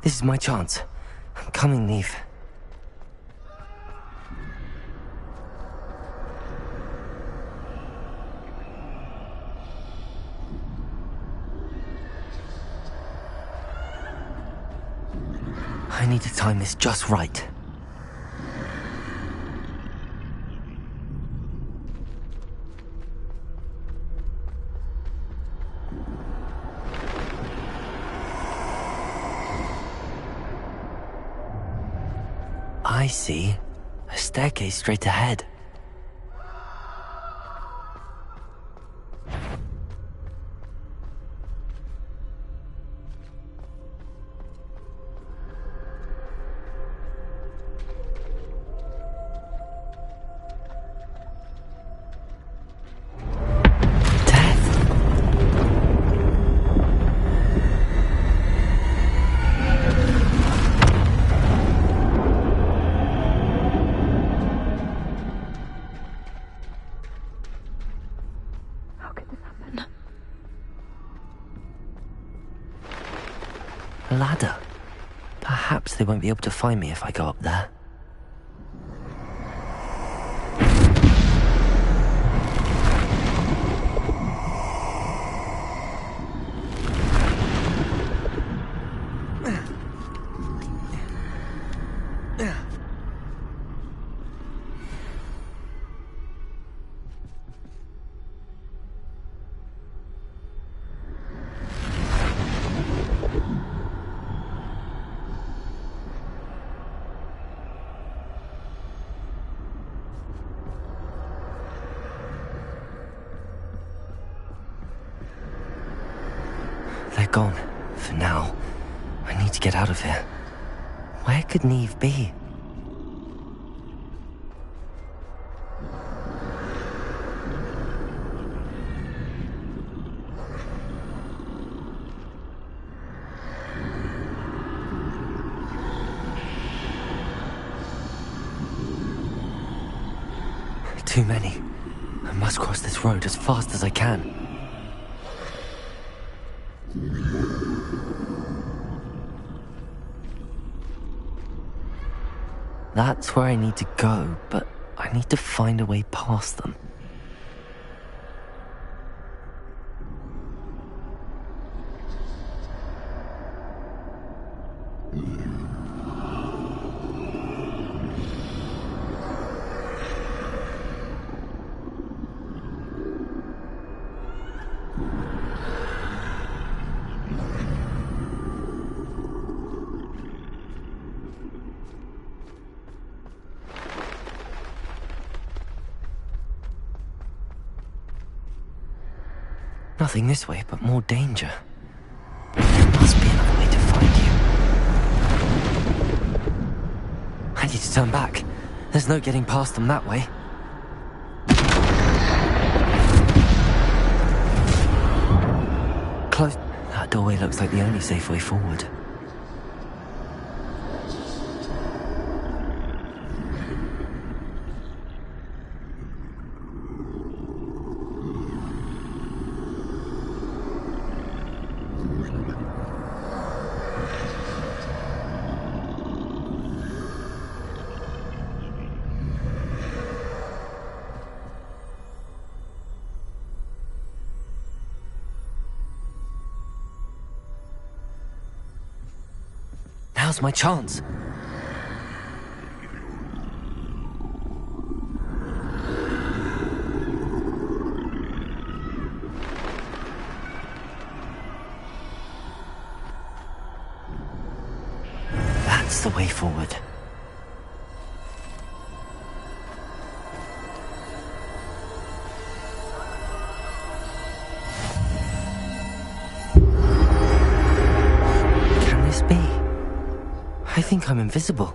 This is my chance. I'm coming, Neve. I need to time this just right. I see. A staircase straight ahead. A ladder. Perhaps they won't be able to find me if I go up there. They're gone. For now. I need to get out of here. Where could Neve be? Too many. I must cross this road as fast as I can. That's where I need to go, but I need to find a way past them. Nothing this way, but more danger. There must be another way to find you. I need to turn back. There's no getting past them that way. Close. That doorway looks like the only safe way forward. Now's my chance. That's the way forward. Can this be? I think I'm invisible.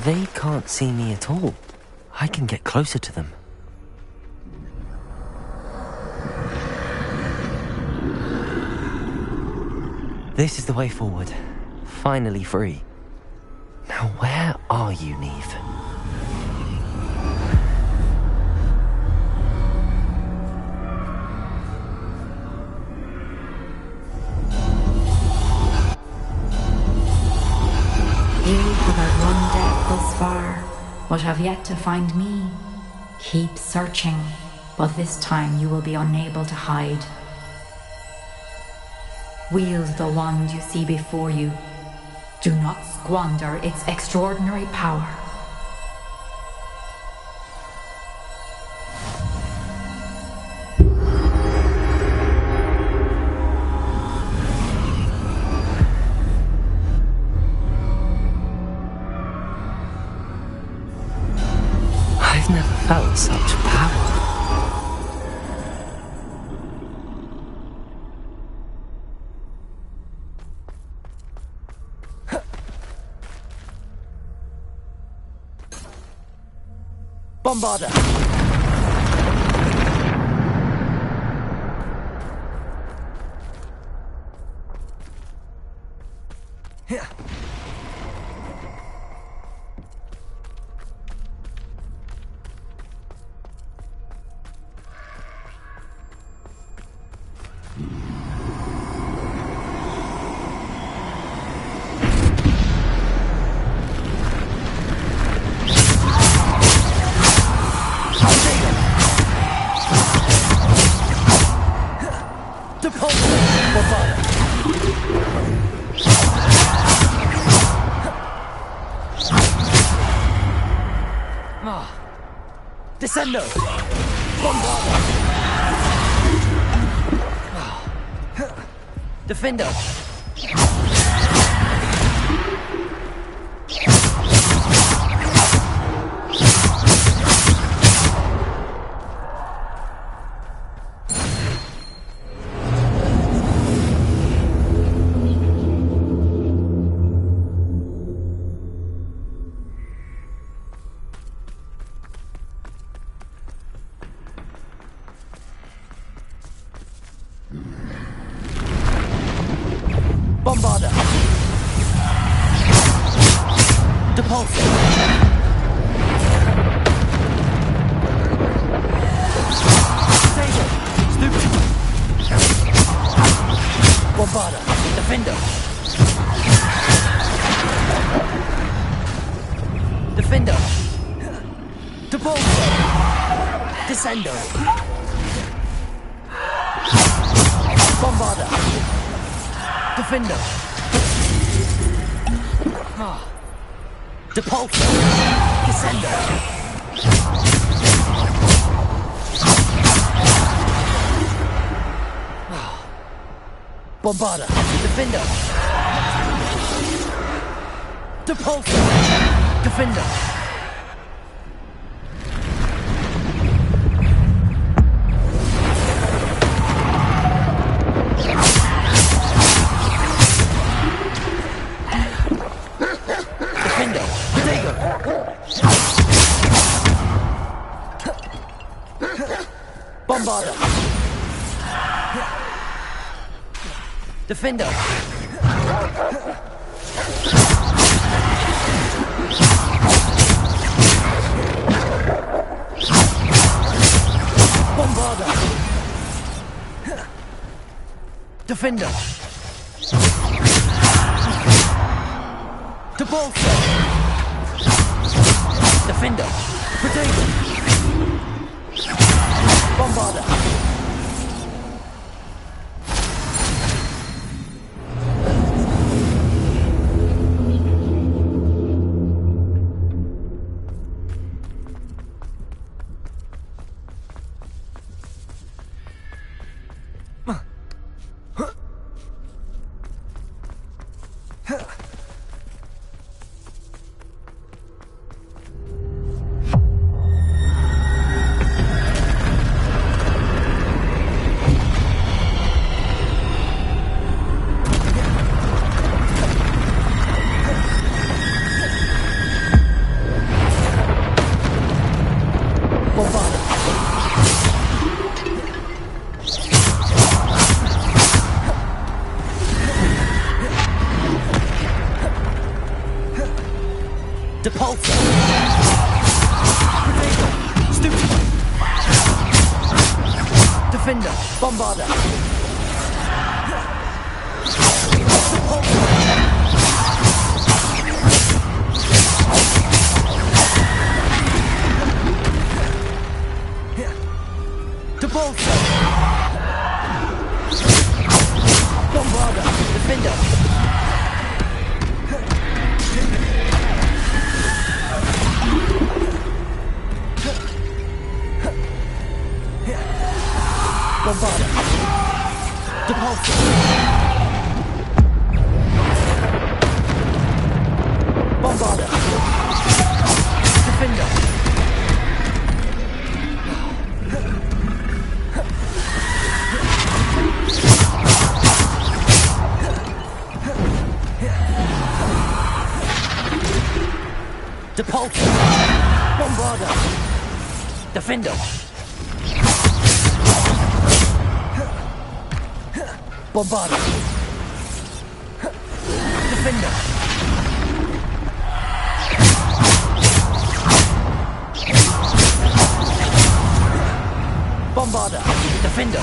They can't see me at all. I can get closer to them. This is the way forward. Finally free. Now where are you, Neve? You have run death thus far, but have yet to find me. Keep searching, but this time you will be unable to hide. Wield the wand you see before you. Do not squander its extraordinary power. I've never felt such power. Bombarder! Here. Descendo! Bombarder! Defender! Bombarder! Depulsor! Saber! Stupid! Bombarder! Defender! Defender! Depulsor! Descendo! Bombarder! Defender! Depulsor! Descender! Bombarder! Defender! Depulsor! Defender! Bombarder! Defender! Bombarder! Defender! Depulsor! Defender! Protego! Bombarder! Depulsor. Stupid. Defender. Bombarder. Depulsor. Bombarder. Defender. Bombarder. Depulsor. Bombarder. Defender. Depulsor. Bombarder. Defender. Bombarder. Defender. Bombarder. Defender.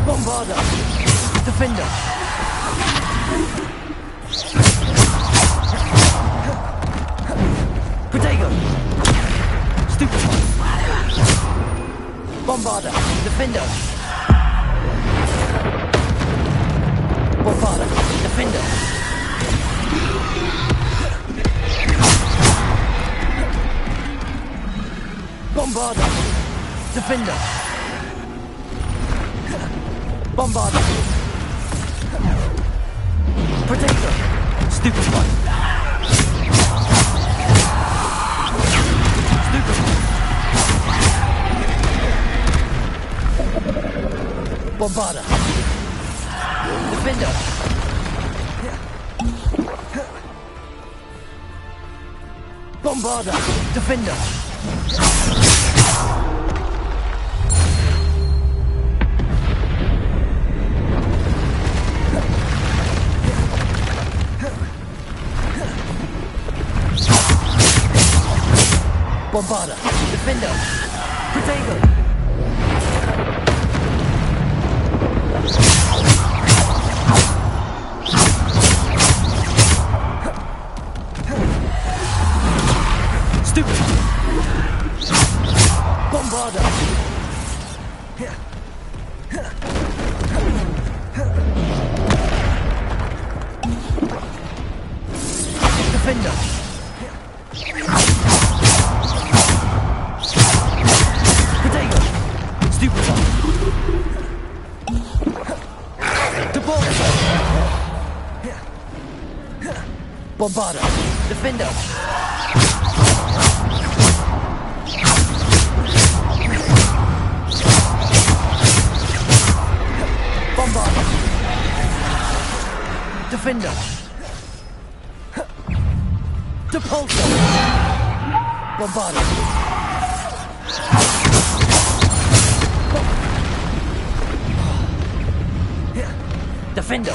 Bombarder. Defender. Protego. Stupid. Bombarder. Defender. Bombarder. Defender. Bombarder. Defender. Bombarder. Protector. Stupid one. Stupid one. Bombarder. Defender. Bombarder. Defender. Bombarder. Defender. Protego. Stupid. Bombarder. Defender. Protego. Stupid one. Depulsor. Bombarder. Defender. Bombarder. Defender. Depulsor. Bombarder. Defender.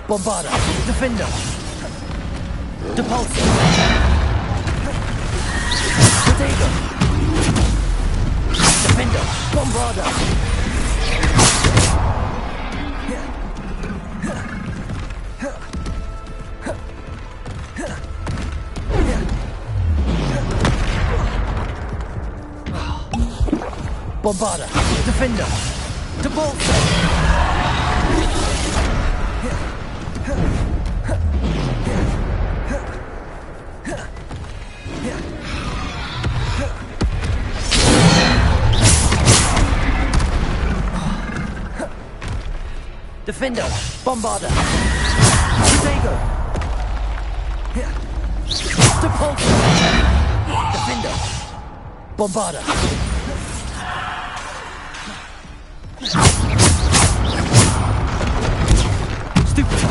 Bombarder. Defender. Depulsor. Protego. Defender. Bombarder. Bombarder. Defender. Depulsor. Defender. Bombarder. Protego. Depulsor. Defender. Bombarder. Stupid.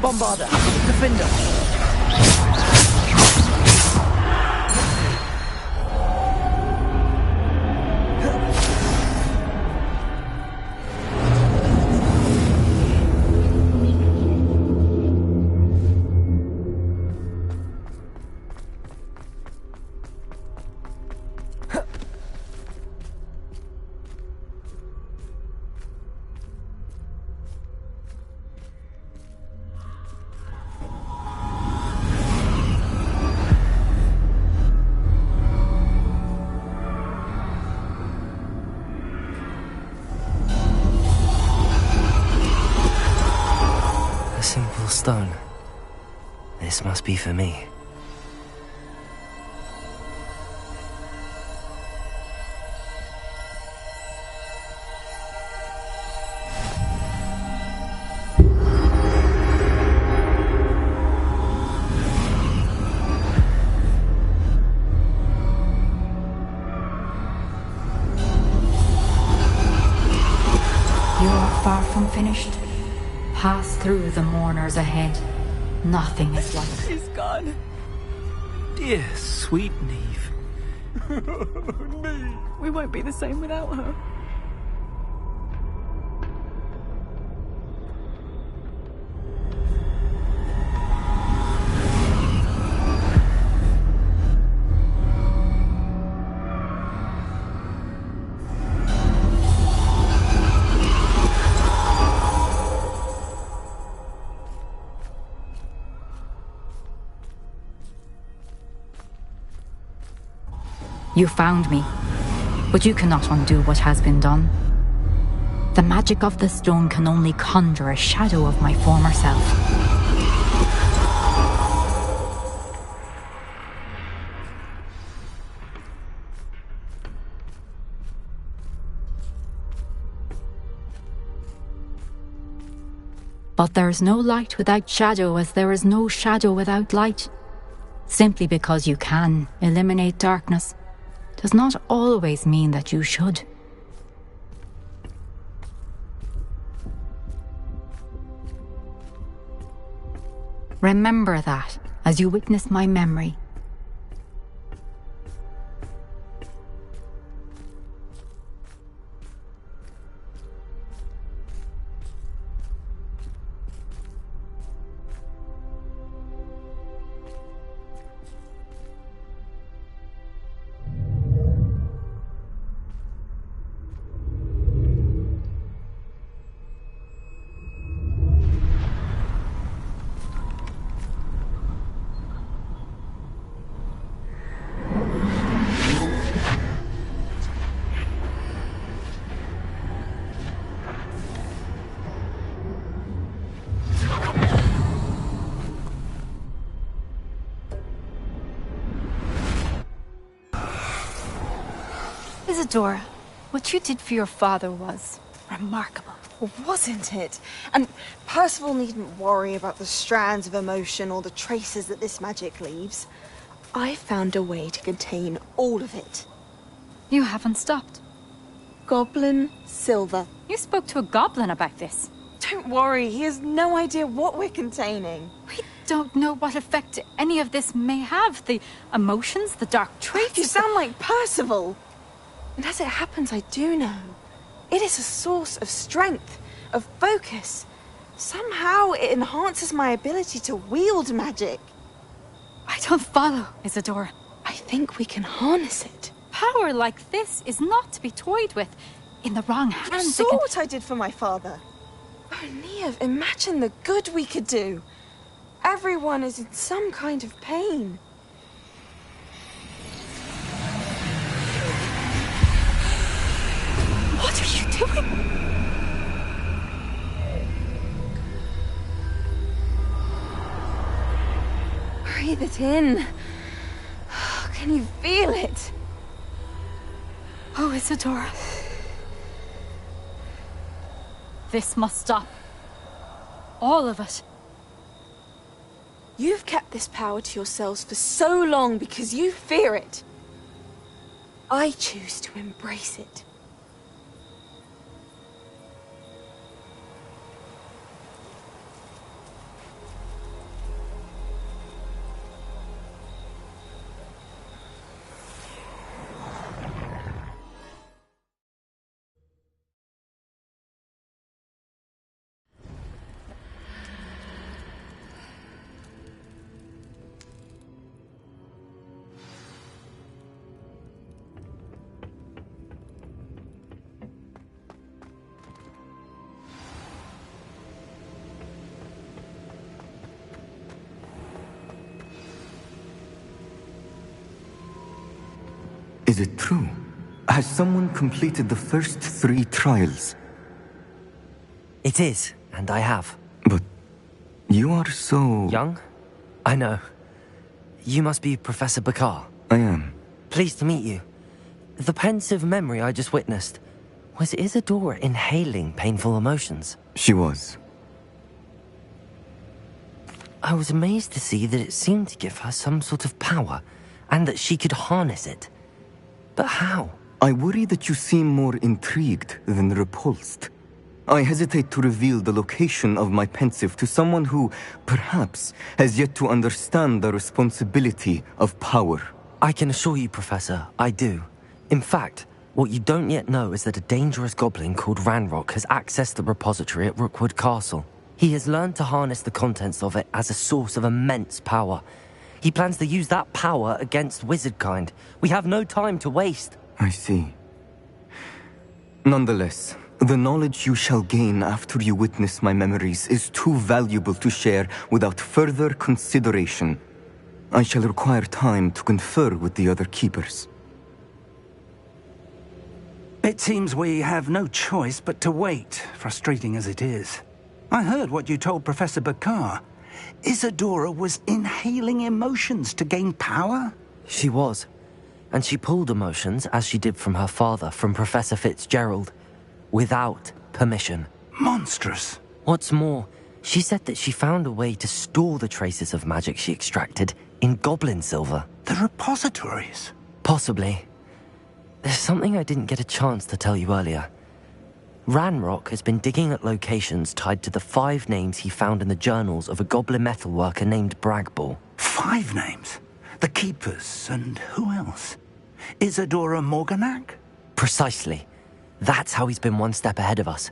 Bombarder. Defender. A simple stone. This must be for me. Far from finished. Pass through the mourners ahead. Nothing is lost. She's gone. Dear sweet Neve. We won't be the same without her. You found me, but you cannot undo what has been done. The magic of the stone can only conjure a shadow of my former self. But there is no light without shadow, as there is no shadow without light. Simply because you can eliminate darkness does not always mean that you should. Remember that as you witness my memory. Isadora, what you did for your father was remarkable. Wasn't it? And Percival needn't worry about the strands of emotion or the traces that this magic leaves. I found a way to contain all of it. You haven't stopped. Goblin Silver. You spoke to a goblin about this. Don't worry, he has no idea what we're containing. We don't know what effect any of this may have. The emotions, the dark traits. You sound like Percival. And as it happens, I do know. It is a source of strength, of focus. Somehow it enhances my ability to wield magic. I don't follow, Isadora. I think we can harness it. Power like this is not to be toyed with. In the wrong hands, You saw what I did for my father. Oh, Neve, imagine the good we could do. Everyone is in some kind of pain. What are you doing? Breathe it in. Can you feel it? Oh, Isadora. This must stop. All of it. You've kept this power to yourselves for so long because you fear it. I choose to embrace it. Is it true? Has someone completed the first 3 trials? It is, and I have. But You are so... Young? I know. You must be Professor Bakar. I am. Pleased to meet you. The pensive memory I just witnessed, was Isadora inhaling painful emotions? She was. I was amazed to see that it seemed to give her some sort of power, and that she could harness it. But how? I worry that you seem more intrigued than repulsed. I hesitate to reveal the location of my pensive to someone who, perhaps, has yet to understand the responsibility of power. I can assure you, Professor, I do. In fact, what you don't yet know is that a dangerous goblin called Ranrock has accessed the repository at Rookwood Castle. He has learned to harness the contents of it as a source of immense power. He plans to use that power against wizardkind. We have no time to waste. I see. Nonetheless, the knowledge you shall gain after you witness my memories is too valuable to share without further consideration. I shall require time to confer with the other keepers. It seems we have no choice but to wait, frustrating as it is. I heard what you told Professor Bakar. Isadora was inhaling emotions to gain power? She was. And she pulled emotions, as she did from her father, from Professor Fitzgerald, without permission. Monstrous. What's more, she said that she found a way to store the traces of magic she extracted in goblin silver. The repositories? Possibly. There's something I didn't get a chance to tell you earlier. Ranrock has been digging at locations tied to the 5 names he found in the journals of a goblin metalworker named Bragball. 5 names? The Keepers, and who else? Isadora Morganac? Precisely. That's how he's been one step ahead of us.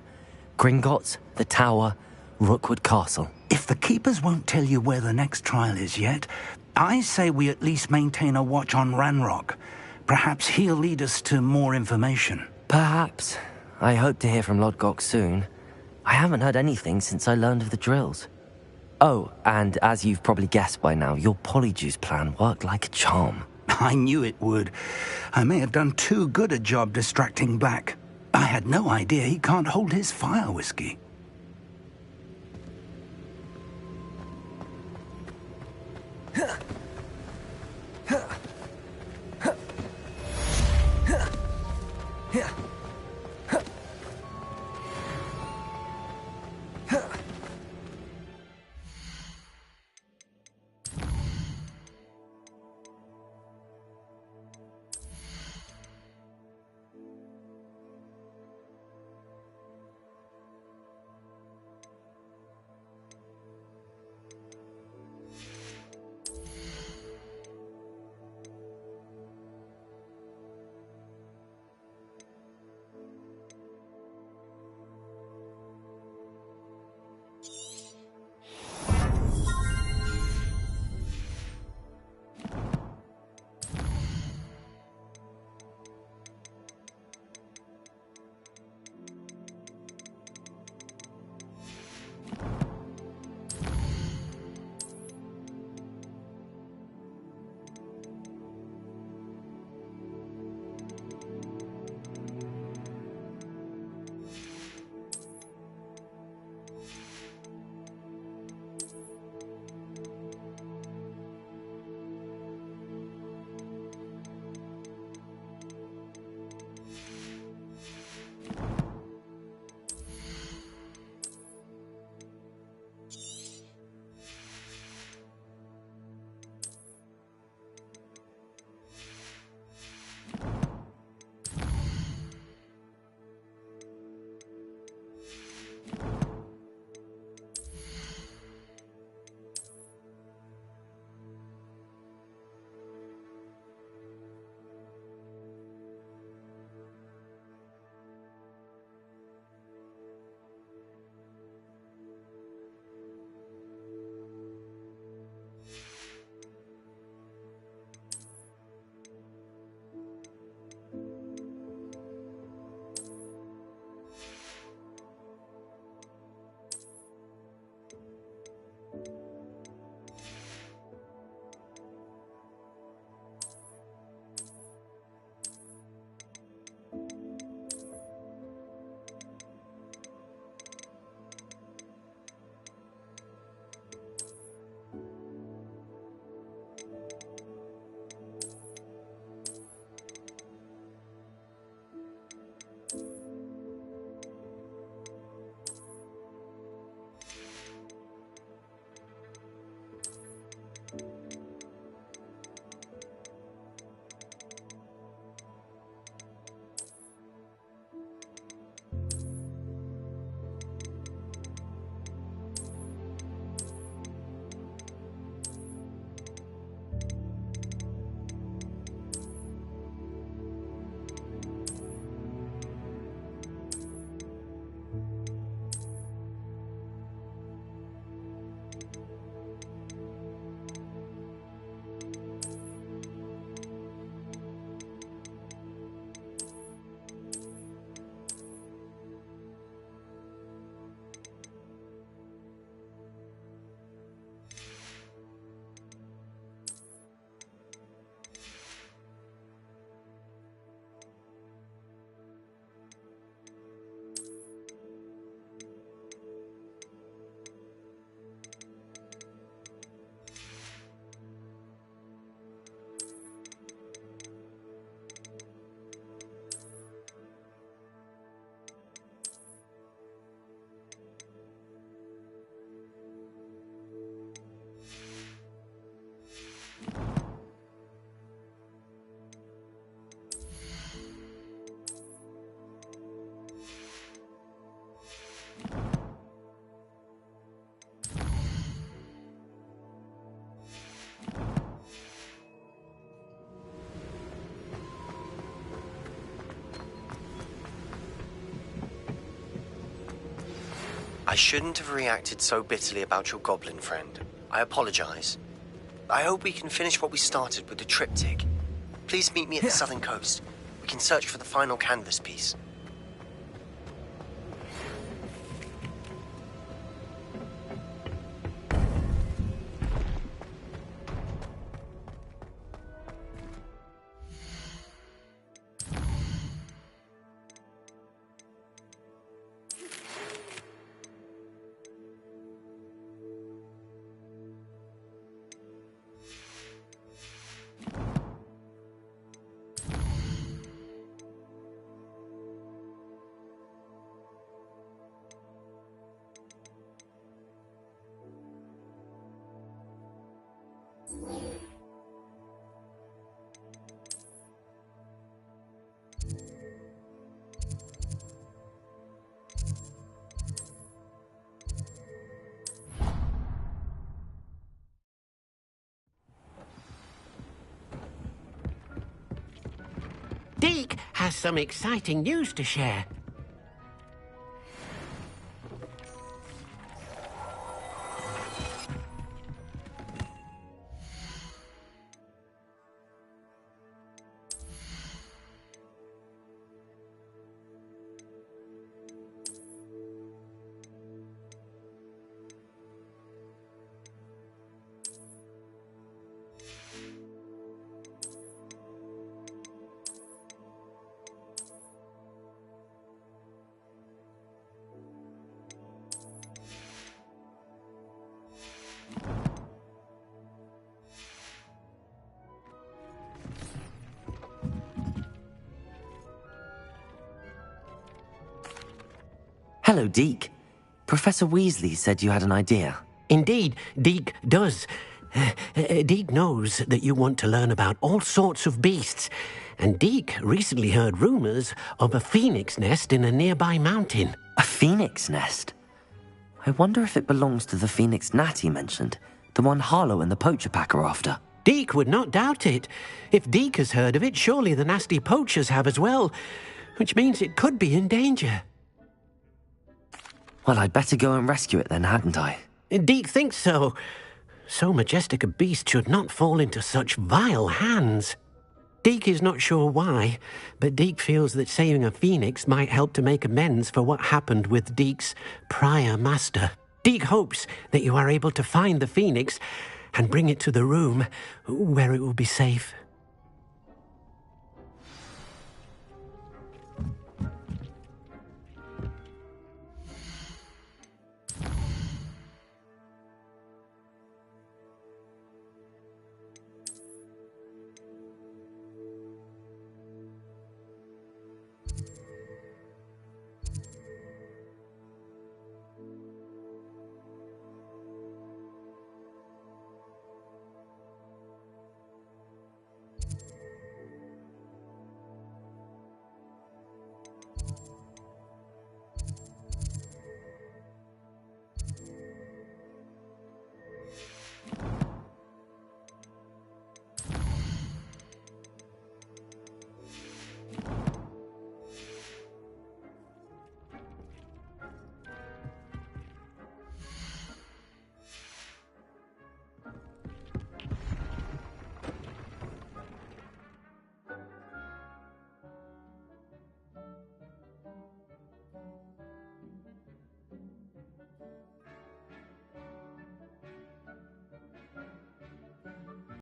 Gringotts, the Tower, Rookwood Castle. If the Keepers won't tell you where the next trial is yet, I say we at least maintain a watch on Ranrock. Perhaps he'll lead us to more information. Perhaps. I hope to hear from Lodgok soon. I haven't heard anything since I learned of the drills. Oh, and as you've probably guessed by now, your polyjuice plan worked like a charm. I knew it would. I may have done too good a job distracting Black. I had no idea he can't hold his fire whiskey. shouldn't have reacted so bitterly about your goblin friend. I apologize. I hope we can finish what we started with the triptych. Please meet me at the southern coast. We can search for the final canvas piece. Deke has some exciting news to share. Hello, Deke. Professor Weasley said you had an idea. Indeed, Deke does. Deke knows that you want to learn about all sorts of beasts, and Deke recently heard rumors of a phoenix nest in a nearby mountain. A phoenix nest? I wonder if it belongs to the phoenix Natty mentioned, the one Harlow and the poacher pack are after. Deke would not doubt it. If Deke has heard of it, surely the nasty poachers have as well, which means it could be in danger. Well, I'd better go and rescue it then, hadn't I? Deke thinks so. So majestic a beast should not fall into such vile hands. Deke is not sure why, but Deke feels that saving a phoenix might help to make amends for what happened with Deke's prior master. Deke hopes that you are able to find the phoenix and bring it to the room where it will be safe.